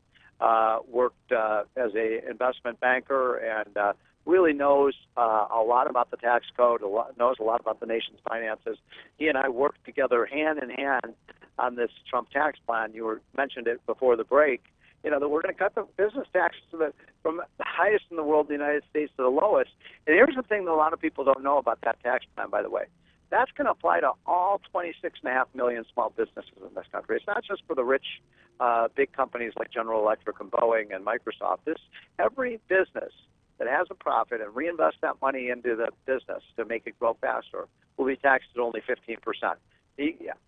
worked as an investment banker and really knows a lot about the tax code, knows a lot about the nation's finances. He and I worked together hand in hand on this Trump tax plan. You mentioned it before the break. You know, that we're going to cut the business taxes from the highest in the world, the United States, to the lowest. And here's the thing that a lot of people don't know about that tax plan, by the way. That's going to apply to all 26.5 million small businesses in this country. It's not just for the rich, big companies like General Electric and Boeing and Microsoft. Every business that has a profit and reinvest that money into the business to make it grow faster will be taxed at only 15%.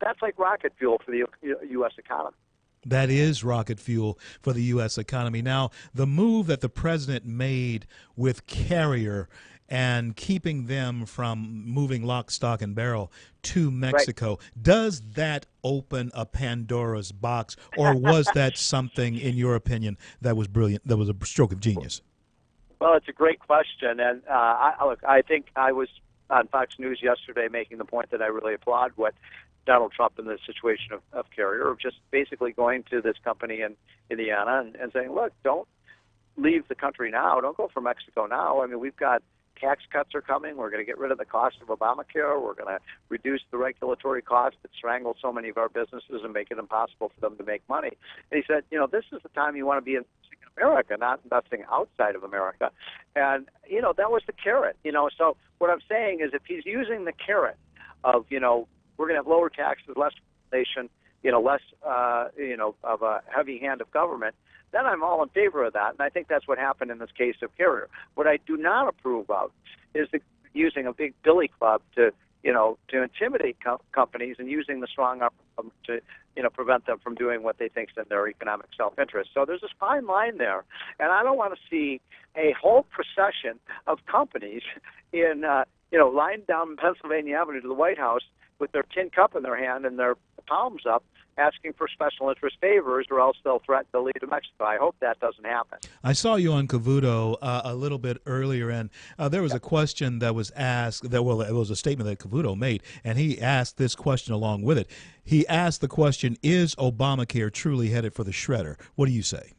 That's like rocket fuel for the U.S. economy. That is rocket fuel for the U.S. economy. Now, the move that the president made with Carrier and keeping them from moving lock, stock, and barrel to Mexico, right, does that open a Pandora's box, or was that something, in your opinion, that was brilliant, that was a stroke of genius? Well, it's a great question, and I think I was on Fox News yesterday making the point that I really applaud what Donald Trump in the situation of Carrier, of just basically going to this company in Indiana and saying, look, don't leave the country now. Don't go for Mexico now. I mean, we've got tax cuts are coming. We're going to get rid of the cost of Obamacare. We're going to reduce the regulatory costs that strangle so many of our businesses and make it impossible for them to make money. And he said, you know, this is the time you want to be investing in America, not investing outside of America. And, you know, that was the carrot, you know. So what I'm saying is if he's using the carrot of, you know, we're going to have lower taxes, less regulation, you know, less, of a heavy hand of government, then I'm all in favor of that. And I think that's what happened in this case of Carrier. What I do not approve of is using a big billy club to intimidate companies and using the strong arm to, prevent them from doing what they think is in their economic self-interest. So there's this fine line there. And I don't want to see a whole procession of companies lying down Pennsylvania Avenue to the White House with their tin cup in their hand and their palms up, asking for special interest favors, or else they'll threaten to leave to Mexico. I hope that doesn't happen. I saw you on Cavuto a little bit earlier, and there was a question that was asked. It was a statement that Cavuto made, and he asked this question along with it. He asked the question, is Obamacare truly headed for the shredder? What do you say?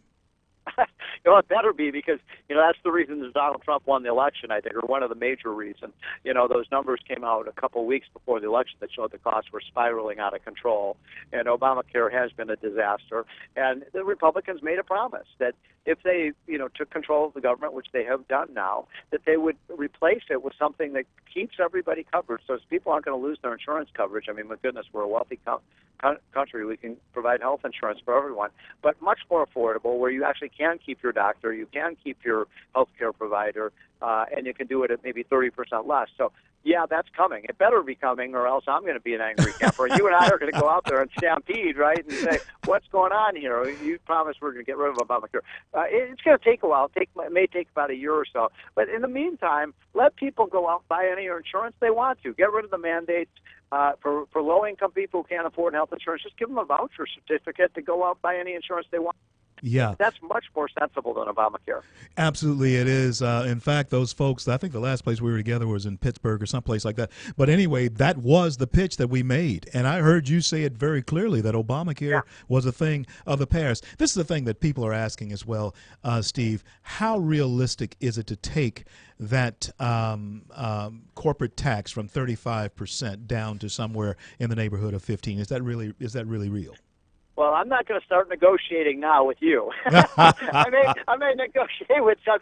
Well, it better be, because, that's the reason that Donald Trump won the election, I think, or one of the major reasons. Those numbers came out a couple of weeks before the election that showed the costs were spiraling out of control, and Obamacare has been a disaster. And the Republicans made a promise that if they, took control of the government, which they have done now, that they would replace it with something that keeps everybody covered, so people aren't going to lose their insurance coverage. I mean, my goodness, we're a wealthy country. We can provide health insurance for everyone, but much more affordable, where you actually can keep your doctor, you can keep your health care provider, and you can do it at maybe 30% less. So, yeah, that's coming. It better be coming, or else I'm going to be an angry camper. You and I are going to go out there and stampede, right, and say, what's going on here? You promised we're going to get rid of Obamacare. It's going to take a while. It may take about a year or so. But in the meantime, let people go out and buy any insurance they want to. Get rid of the mandates. For low-income people who can't afford health insurance, just give them a voucher certificate to go out and buy any insurance they want. Yeah. That's much more sensible than Obamacare. Absolutely, it is. In fact, those folks, I think the last place we were together was in Pittsburgh or someplace like that. But anyway, that was the pitch that we made. And I heard you say it very clearly that Obamacare was a thing of the past. This is the thing that people are asking as well, Steve. How realistic is it to take that corporate tax from 35% down to somewhere in the neighborhood of 15? Is that really real? Well, I'm not going to start negotiating now with you. I may negotiate with Chuck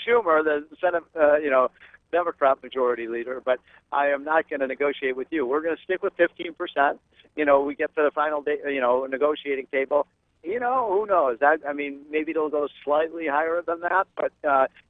Schumer, the Senate, Democrat majority leader, but I am not going to negotiate with you. We're going to stick with 15%. We get to the final day, negotiating table. Who knows? Maybe it'll go slightly higher than that, but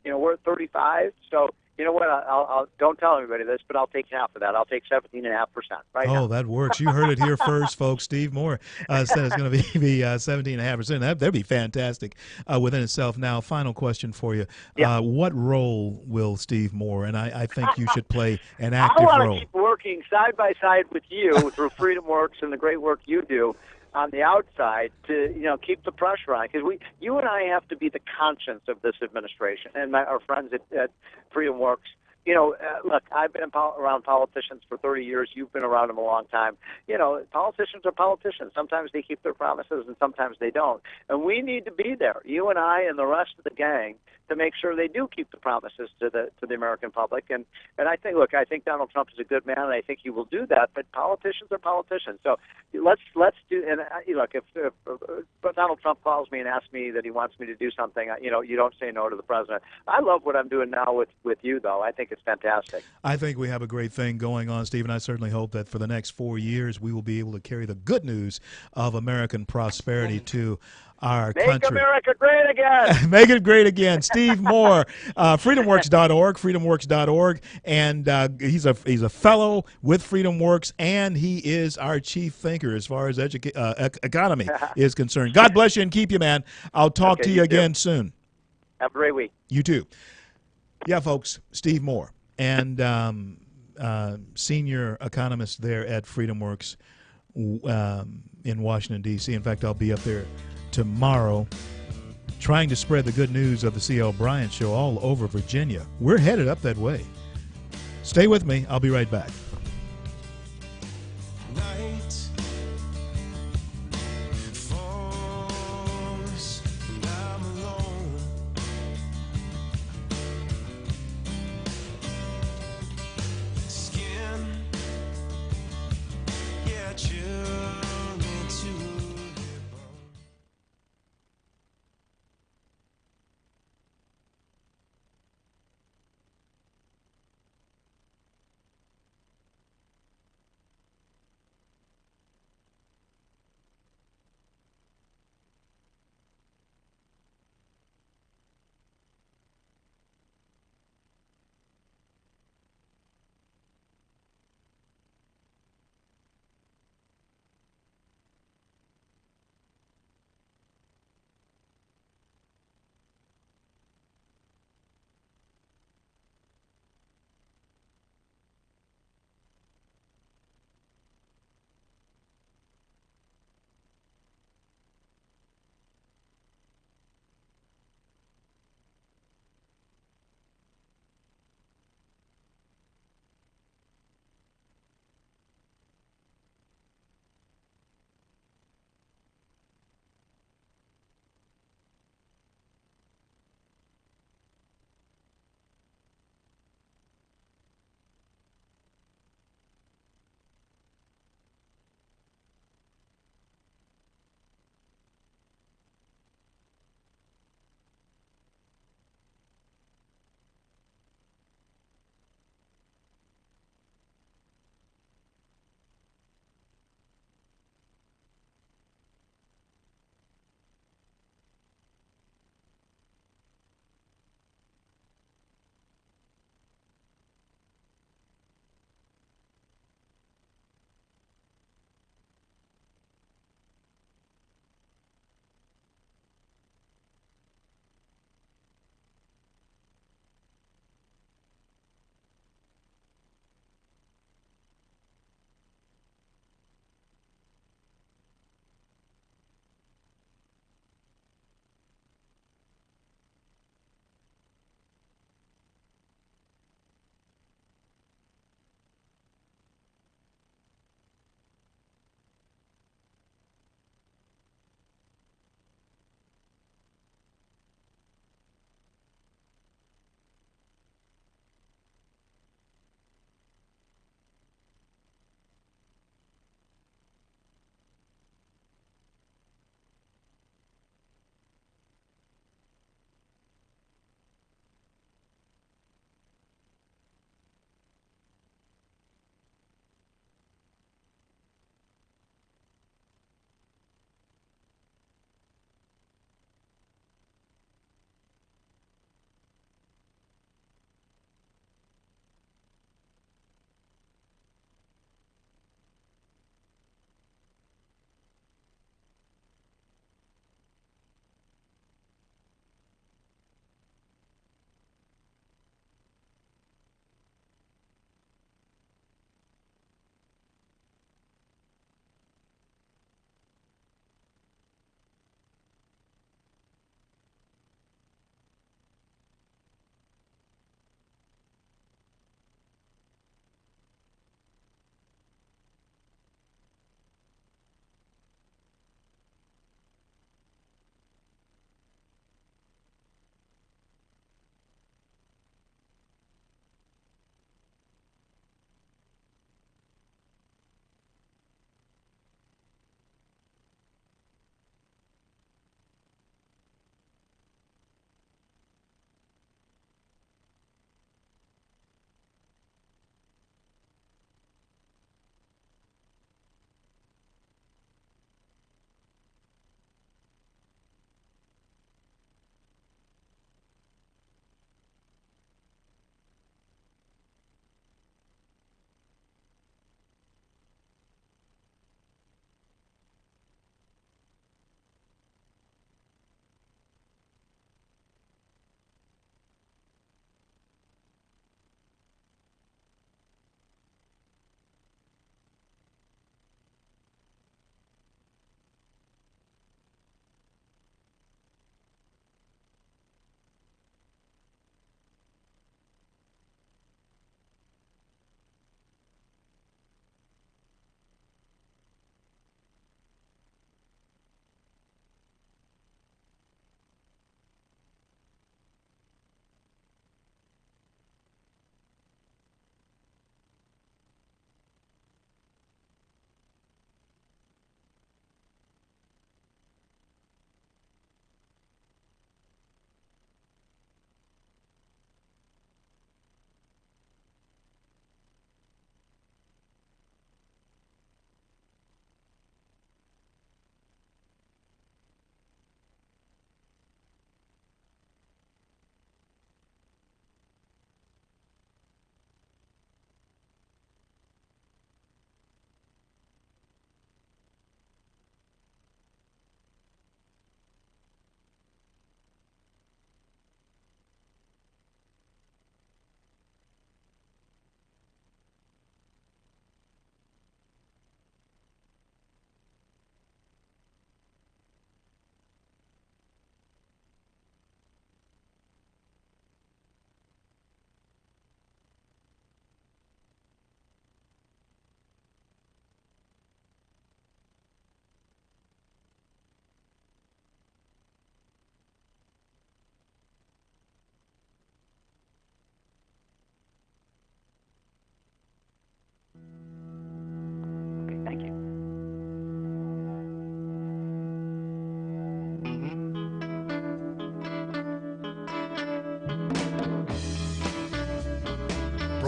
we're at 35, so. You know what? I'll don't tell anybody this, but I'll take half of that. I'll take 17.5%. Right now. Oh, that works. You heard it here first, folks. Steve Moore said it's going to be 17.5%. That'd be fantastic within itself. Now, final question for you: what role will Steve Moore, and I think you should play an active role? I want to keep working side by side with you through FreedomWorks and the great work you do on the outside to keep the pressure on, because you and I have to be the conscience of this administration and our friends at FreedomWorks. Look, I've been around politicians for 30 years. You've been around them a long time. Politicians are politicians. Sometimes they keep their promises and sometimes they don't. And we need to be there, you and I and the rest of the gang, to make sure they do keep the promises to the American public. And I think Donald Trump is a good man, and I think he will do that. But politicians are politicians. So let's do. And look, if Donald Trump calls me and asks me that he wants me to do something, you don't say no to the president. I love what I'm doing now with you, though. I think it's fantastic. I think we have a great thing going on, Steve, and I certainly hope that for the next 4 years we will be able to carry the good news of American prosperity to our country. Make America great again. Make it great again. Steve Moore, freedomworks.org, and he's a fellow with FreedomWorks, and he is our chief thinker as far as economy is concerned. God bless you and keep you, man. I'll talk to you again soon. Have a great week. You too. Yeah, folks, Steve Moore, and senior economist there at FreedomWorks in Washington, D.C. In fact, I'll be up there tomorrow trying to spread the good news of the C.L. Bryant Show all over Virginia. We're headed up that way. Stay with me. I'll be right back.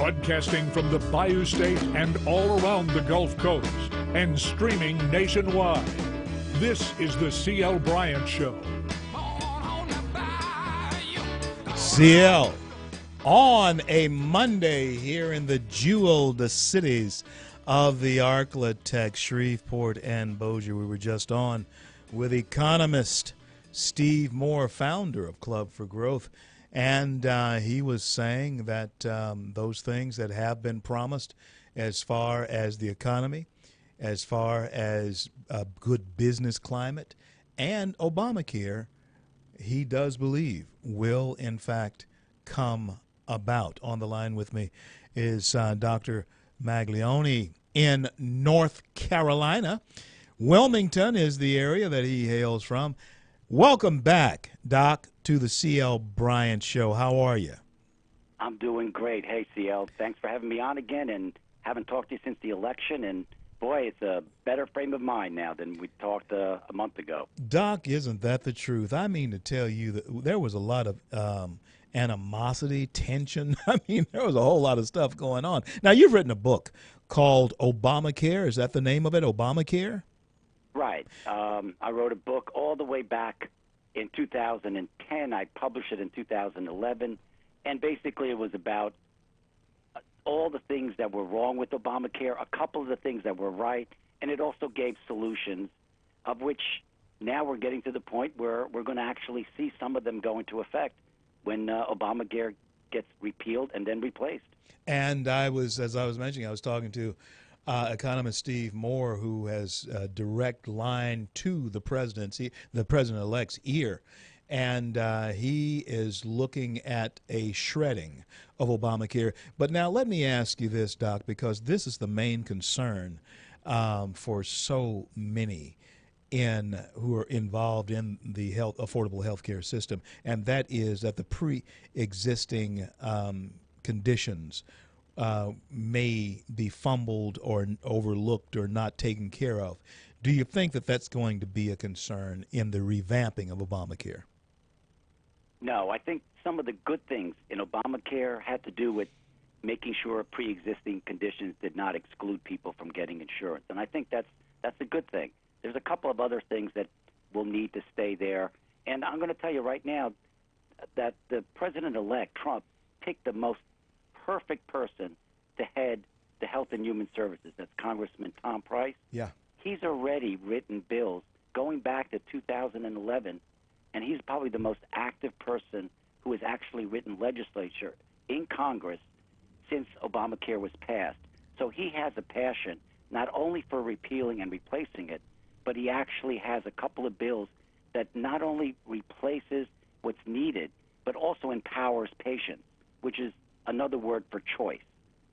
Broadcasting from the Bayou State and all around the Gulf Coast and streaming nationwide. This is the C.L. Bryant Show. CL on a Monday here in the jeweled cities of the Arklatex, Shreveport, and Bossier. We were just on with economist Steve Moore, founder of Club for Growth, and he was saying that those things that have been promised as far as the economy, as far as a good business climate, and Obamacare, he does believe will, in fact, come about. On the line with me is Dr. Maglione in North Carolina. Wilmington is the area that he hails from. Welcome back, Doc, to the C.L. Bryant Show. How are you? I'm doing great. Hey, CL, thanks for having me on again, and haven't talked to you since the election, and boy, it's a better frame of mind now than we talked a month ago. Doc, isn't that the truth? I mean to tell you that there was a lot of animosity, tension. I mean, there was a whole lot of stuff going on. Now, you've written a book called Obamacare. Is that the name of it, Obamacare? Right. I wrote a book all the way back in 2010. I published it in 2011, and basically it was about all the things that were wrong with Obamacare, a couple of the things that were right, and it also gave solutions, of which now we're getting to the point where we're going to actually see some of them go into effect when Obamacare gets repealed and then replaced. And as I was mentioning, I was talking to economist Steve Moore, who has a direct line to the president-elect's ear. And he is looking at a shredding of Obamacare. But now let me ask you this, Doc, because this is the main concern for so many who are involved in the affordable health care system, and that is that the pre-existing conditions may be fumbled or overlooked or not taken care of. Do you think that that's going to be a concern in the revamping of Obamacare? No, I think some of the good things in Obamacare had to do with making sure pre-existing conditions did not exclude people from getting insurance, and I think that's a good thing. There's a couple of other things that will need to stay there, and I'm going to tell you right now that the president-elect, Trump, picked the most perfect person to head the Health and Human Services. That's Congressman Tom Price. Yeah. He's already written bills going back to 2011, and he's probably the most active person who has actually written legislature in Congress since Obamacare was passed. So he has a passion not only for repealing and replacing it, but he actually has a couple of bills that not only replaces what's needed, but also empowers patients, which is another word for choice.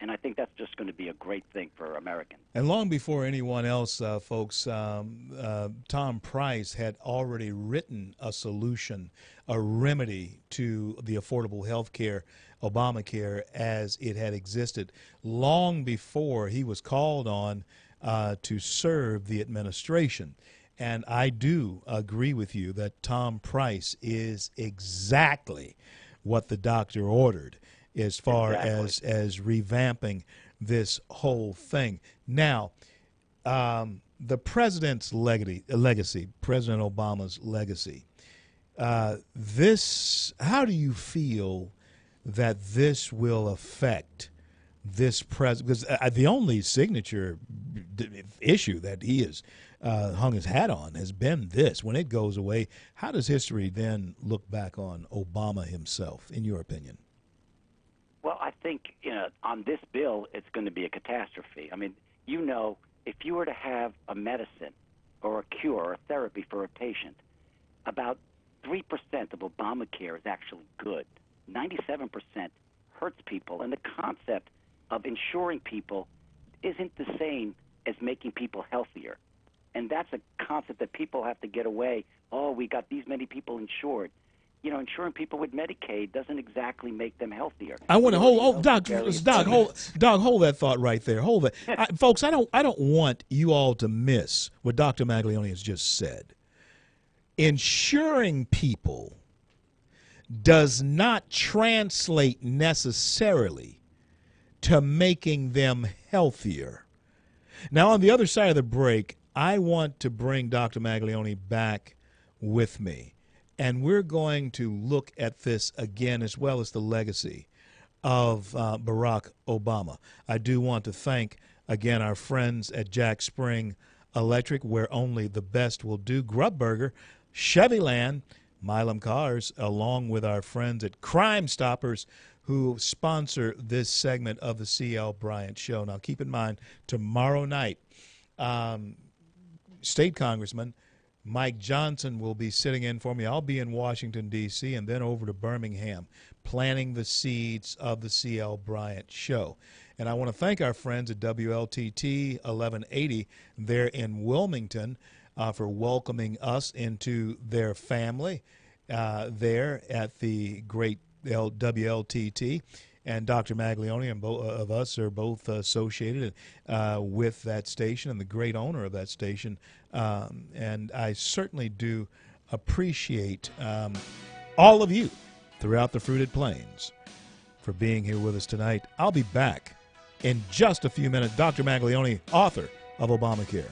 And I think that's just going to be a great thing for Americans. And long before anyone else, folks, Tom Price had already written a solution, a remedy to the affordable health care, Obamacare, as it had existed, long before he was called on to serve the administration. And I do agree with you that Tom Price is exactly what the doctor ordered as far as revamping this whole thing. Now, the president's legacy, President Obama's legacy, how do you feel that this will affect this president? Because the only signature issue that he has hung his hat on has been this. When it goes away, how does history then look back on Obama himself, in your opinion? Well, I think on this bill, it's going to be a catastrophe. I mean, if you were to have a medicine or a cure or a therapy for a patient, about 3% of Obamacare is actually good. 97% hurts people. And the concept of insuring people isn't the same as making people healthier. And that's a concept that people have to get away. Oh, we got these many people insured. Insuring people with Medicaid doesn't exactly make them healthier. I want to hold that thought right there. Hold it, folks. I don't want you all to miss what Dr. Maglione has just said. Insuring people does not translate necessarily to making them healthier. Now, on the other side of the break, I want to bring Dr. Maglione back with me, and we're going to look at this again as well as the legacy of Barack Obama. I do want to thank, again, our friends at Jack Spring Electric, where only the best will do, Grubburger, Chevyland, Milam Cars, along with our friends at Crime Stoppers, who sponsor this segment of the C.L. Bryant Show. Now, keep in mind, tomorrow night, State Congressman Mike Johnson will be sitting in for me. I'll be in Washington, D.C., and then over to Birmingham, planting the seeds of the C.L. Bryant Show. And I want to thank our friends at WLTT 1180 there in Wilmington for welcoming us into their family there at the great WLTT. And Dr. Maglione and both of us are both associated with that station and the great owner of that station. And I certainly do appreciate all of you throughout the Fruited Plains for being here with us tonight. I'll be back in just a few minutes. Dr. Maglione, author of Obamacare.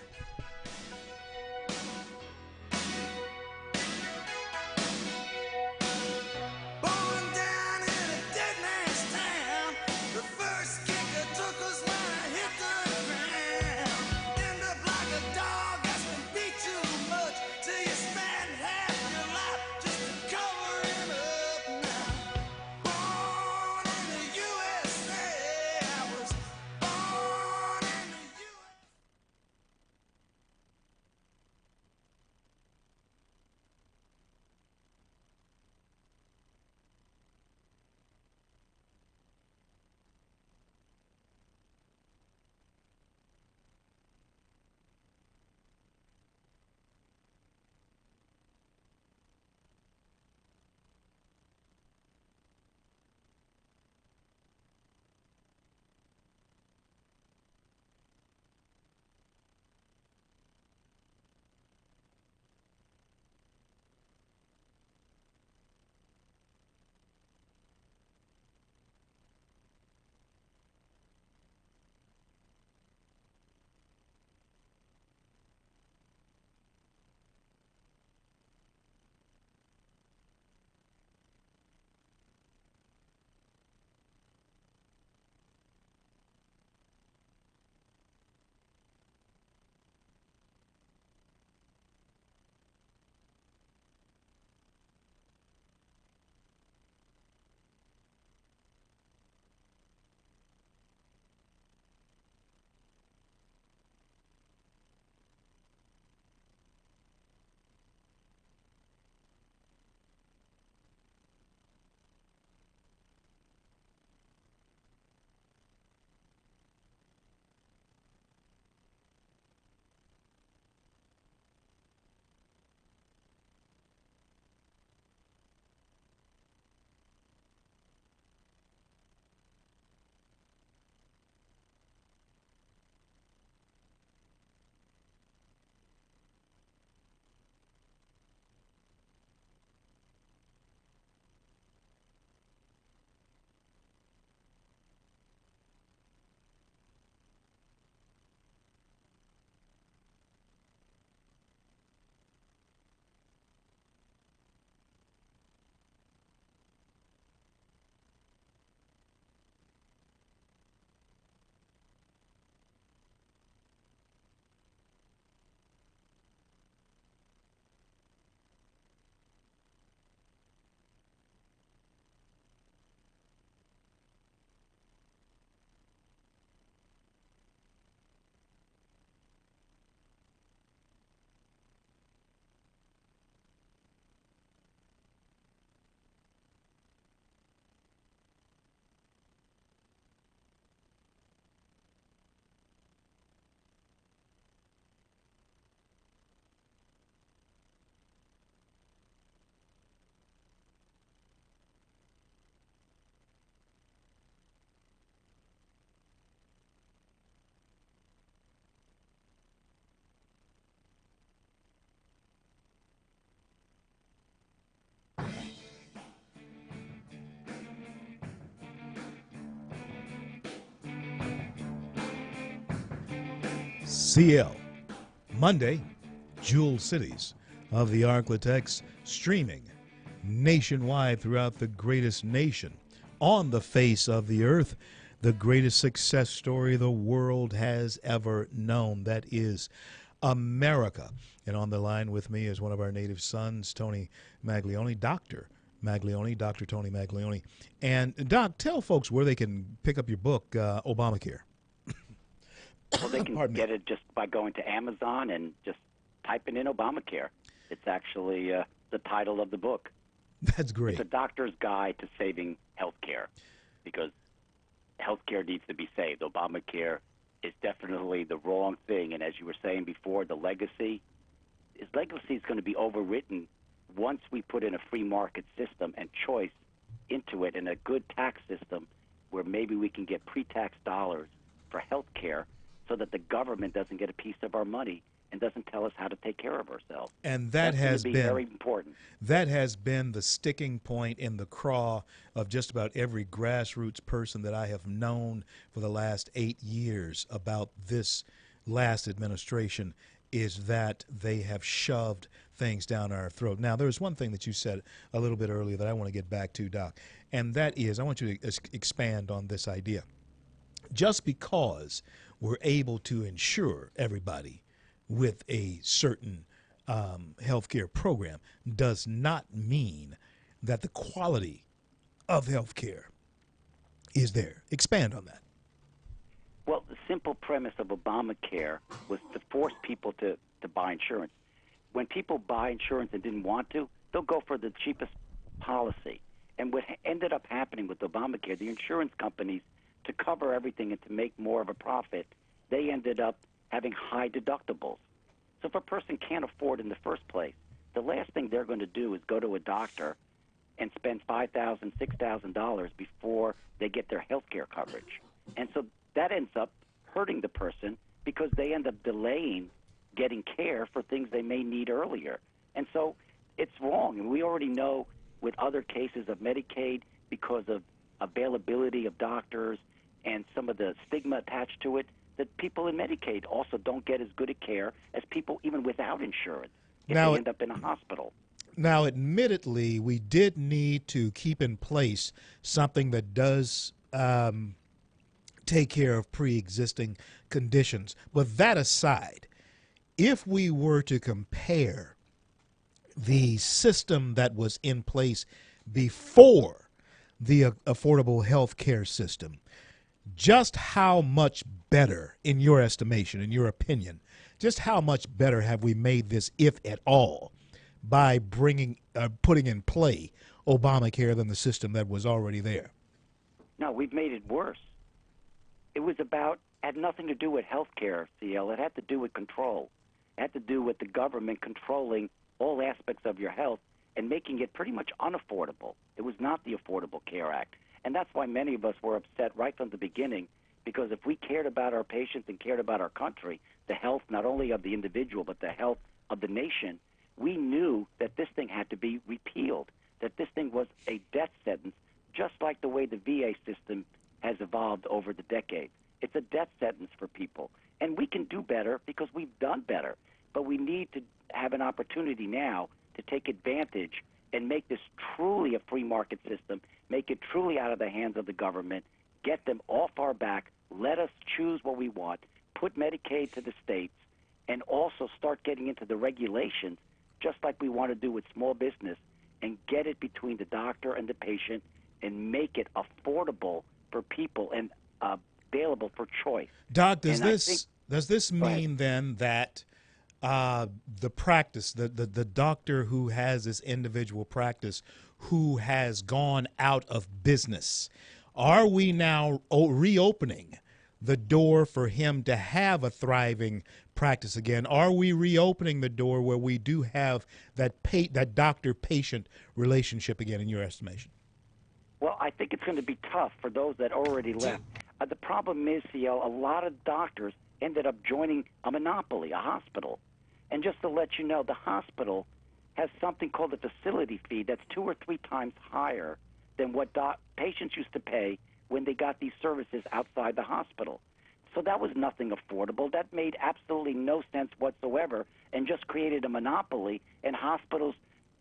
CL. Monday, Jewel Cities of the Arklatex streaming nationwide throughout the greatest nation on the face of the earth, the greatest success story the world has ever known. That is America. And on the line with me is one of our native sons, Tony Maglione, Dr. Tony Maglione. And Doc, tell folks where they can pick up your book, Obamacare. Well, they can get it just by going to Amazon and just typing in Obamacare. It's actually the title of the book. That's great. It's a doctor's guide to saving health care, because health care needs to be saved. Obamacare is definitely the wrong thing. And as you were saying before, the legacy is going to be overwritten once we put in a free market system and choice into it, and a good tax system where maybe we can get pre-tax dollars for health care, so that the government doesn't get a piece of our money and doesn't tell us how to take care of ourselves. And that's has been very important. That has been the sticking point in the craw of just about every grassroots person that I have known for the last 8 years about this last administration, is that they have shoved things down our throat. Now, there's one thing that you said a little bit earlier that I want to get back to, Doc, and that is I want you to expand on this idea. Just because we're able to insure everybody with a certain health care program does not mean that the quality of health care is there. Expand on that. Well, the simple premise of Obamacare was to force people to buy insurance. When people buy insurance and didn't want to, they'll go for the cheapest policy. And what ended up happening with Obamacare, the insurance companies, to cover everything and to make more of a profit, they ended up having high deductibles. So if a person can't afford in the first place, the last thing they're going to do is go to a doctor and spend $5,000, $6,000 before they get their health care coverage. And so that ends up hurting the person, because they end up delaying getting care for things they may need earlier. And so it's wrong. And we already know with other cases of Medicaid, because of availability of doctors and some of the stigma attached to it, that people in Medicaid also don't get as good a care as people even without insurance if they end up in a hospital. Now, admittedly, we did need to keep in place something that does take care of pre-existing conditions. But that aside, if we were to compare the system that was in place before the Affordable Health Care System, just how much better, in your estimation, in your opinion, just how much better have we made this, if at all, by putting in play Obamacare than the system that was already there? No, we've made it worse. It had nothing to do with health care, CL. It had to do with control. It had to do with the government controlling all aspects of your health and making it pretty much unaffordable. It was not the Affordable Care Act. And that's why many of us were upset right from the beginning, because if we cared about our patients and cared about our country, the health not only of the individual but the health of the nation, we knew that this thing had to be repealed, that this thing was a death sentence, just like the way the VA system has evolved over the decades. It's a death sentence for people. And we can do better because we've done better. But we need to have an opportunity now to take advantage and make this truly a free market system, make it truly out of the hands of the government, get them off our back, let us choose what we want, put Medicaid to the states, and also start getting into the regulations, just like we want to do with small business, and get it between the doctor and the patient and make it affordable for people and available for choice. Doc, does this mean then that the practice, the doctor who has this individual practice who has gone out of business, are we now reopening the door for him to have a thriving practice again? Are we reopening the door where we do have that doctor-patient relationship again, in your estimation? Well, I think it's going to be tough for those that already left. The problem is, CL, a lot of doctors ended up joining a monopoly, a hospital. And just to let you know, the hospital has something called a facility fee that's 2 or 3 times higher than what patients used to pay when they got these services outside the hospital. So that was nothing affordable. That made absolutely no sense whatsoever and just created a monopoly in hospitals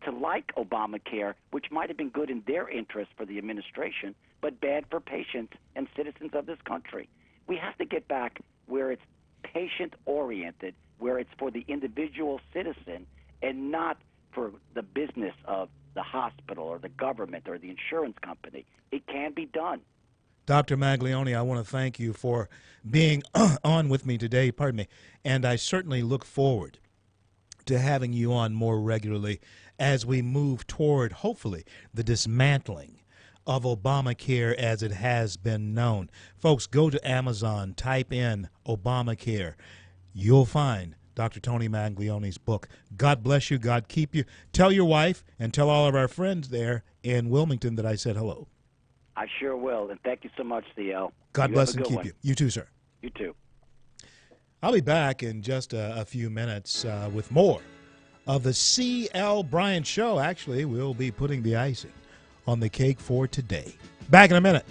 to like Obamacare, which might have been good in their interest for the administration, but bad for patients and citizens of this country. We have to get back where it's patient-oriented, where it's for the individual citizen and not for the business of the hospital or the government or the insurance company. It can be done. Dr. Maglione, I want to thank you for being on with me today, pardon me, and I certainly look forward to having you on more regularly as we move toward, hopefully, the dismantling of Obamacare as it has been known. Folks, go to Amazon, type in Obamacare. You'll find Dr. Tony Maglione's book. God bless you. God keep you. Tell your wife and tell all of our friends there in Wilmington that I said hello. I sure will, and thank you so much, CL. God bless and keep you. You too, sir. You too. I'll be back in just a few minutes with more of the C.L. Bryant Show. Actually, we'll be putting the icing on the cake for today. Back in a minute.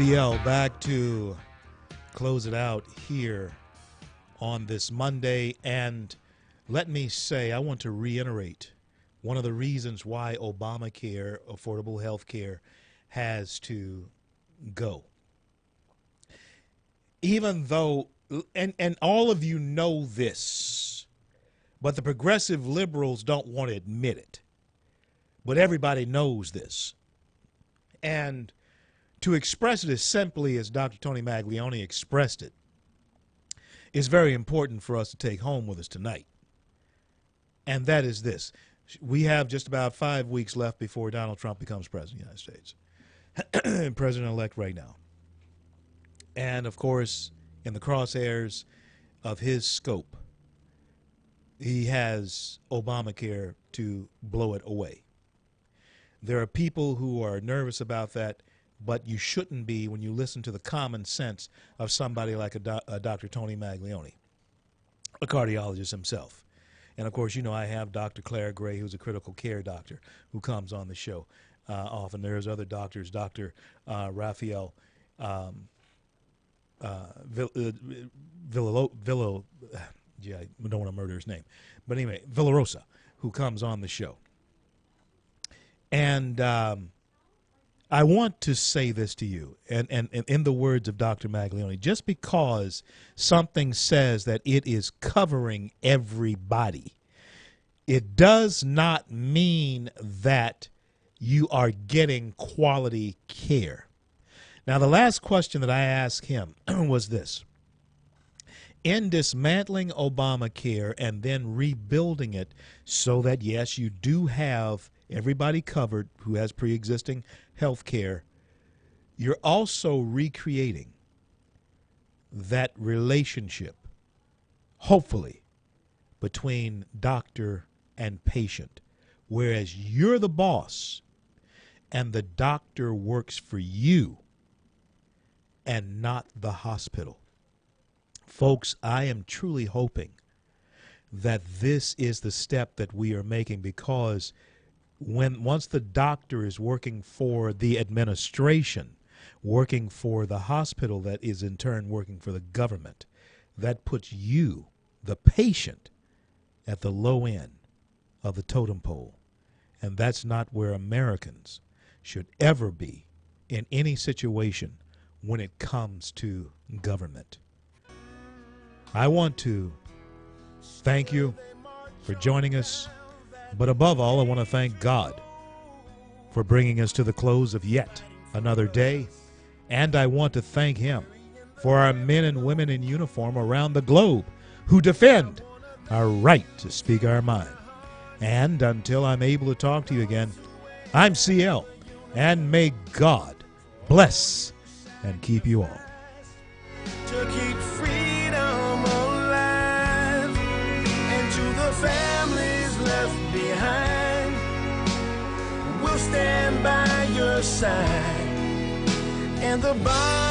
CL back to close it out here on this Monday. And let me say, I want to reiterate one of the reasons why Obamacare, affordable health care, has to go. Even though, and all of you know this, but the progressive liberals don't want to admit it. But everybody knows this. And to express it as simply as Dr. Tony Maglione expressed it is very important for us to take home with us tonight. And that is this. We have just about 5 weeks left before Donald Trump becomes president of the United States. President-elect right now. And, of course, in the crosshairs of his scope, he has Obamacare to blow it away. There are people who are nervous about that, but you shouldn't be when you listen to the common sense of somebody like a Dr. Tony Maglione, a cardiologist himself. And, of course, you know I have Dr. Claire Gray, who's a critical care doctor, who comes on the show often. There's other doctors, Dr. Raphael Villo, yeah, I don't want to murder his name. But anyway, Villarosa, who comes on the show. And I want to say this to you, and in the words of Dr. Maglione, just because something says that it is covering everybody, it does not mean that you are getting quality care. Now, the last question that I asked him was this. In dismantling Obamacare and then rebuilding it so that, yes, you do have everybody covered who has pre-existing health care, you're also recreating that relationship, hopefully, between doctor and patient, whereas you're the boss and the doctor works for you and not the hospital. Folks, I am truly hoping that this is the step that we are making, because once the doctor is working for the administration, working for the hospital that is in turn working for the government, that puts you, the patient, at the low end of the totem pole. And that's not where Americans should ever be in any situation when it comes to government. I want to thank you for joining us, but above all, I want to thank God for bringing us to the close of yet another day, and I want to thank Him for our men and women in uniform around the globe who defend our right to speak our mind. And until I'm able to talk to you again, I'm CL, and may God bless and keep you all. To keep freedom alive, and to the families left behind, we'll stand by your side, and the bond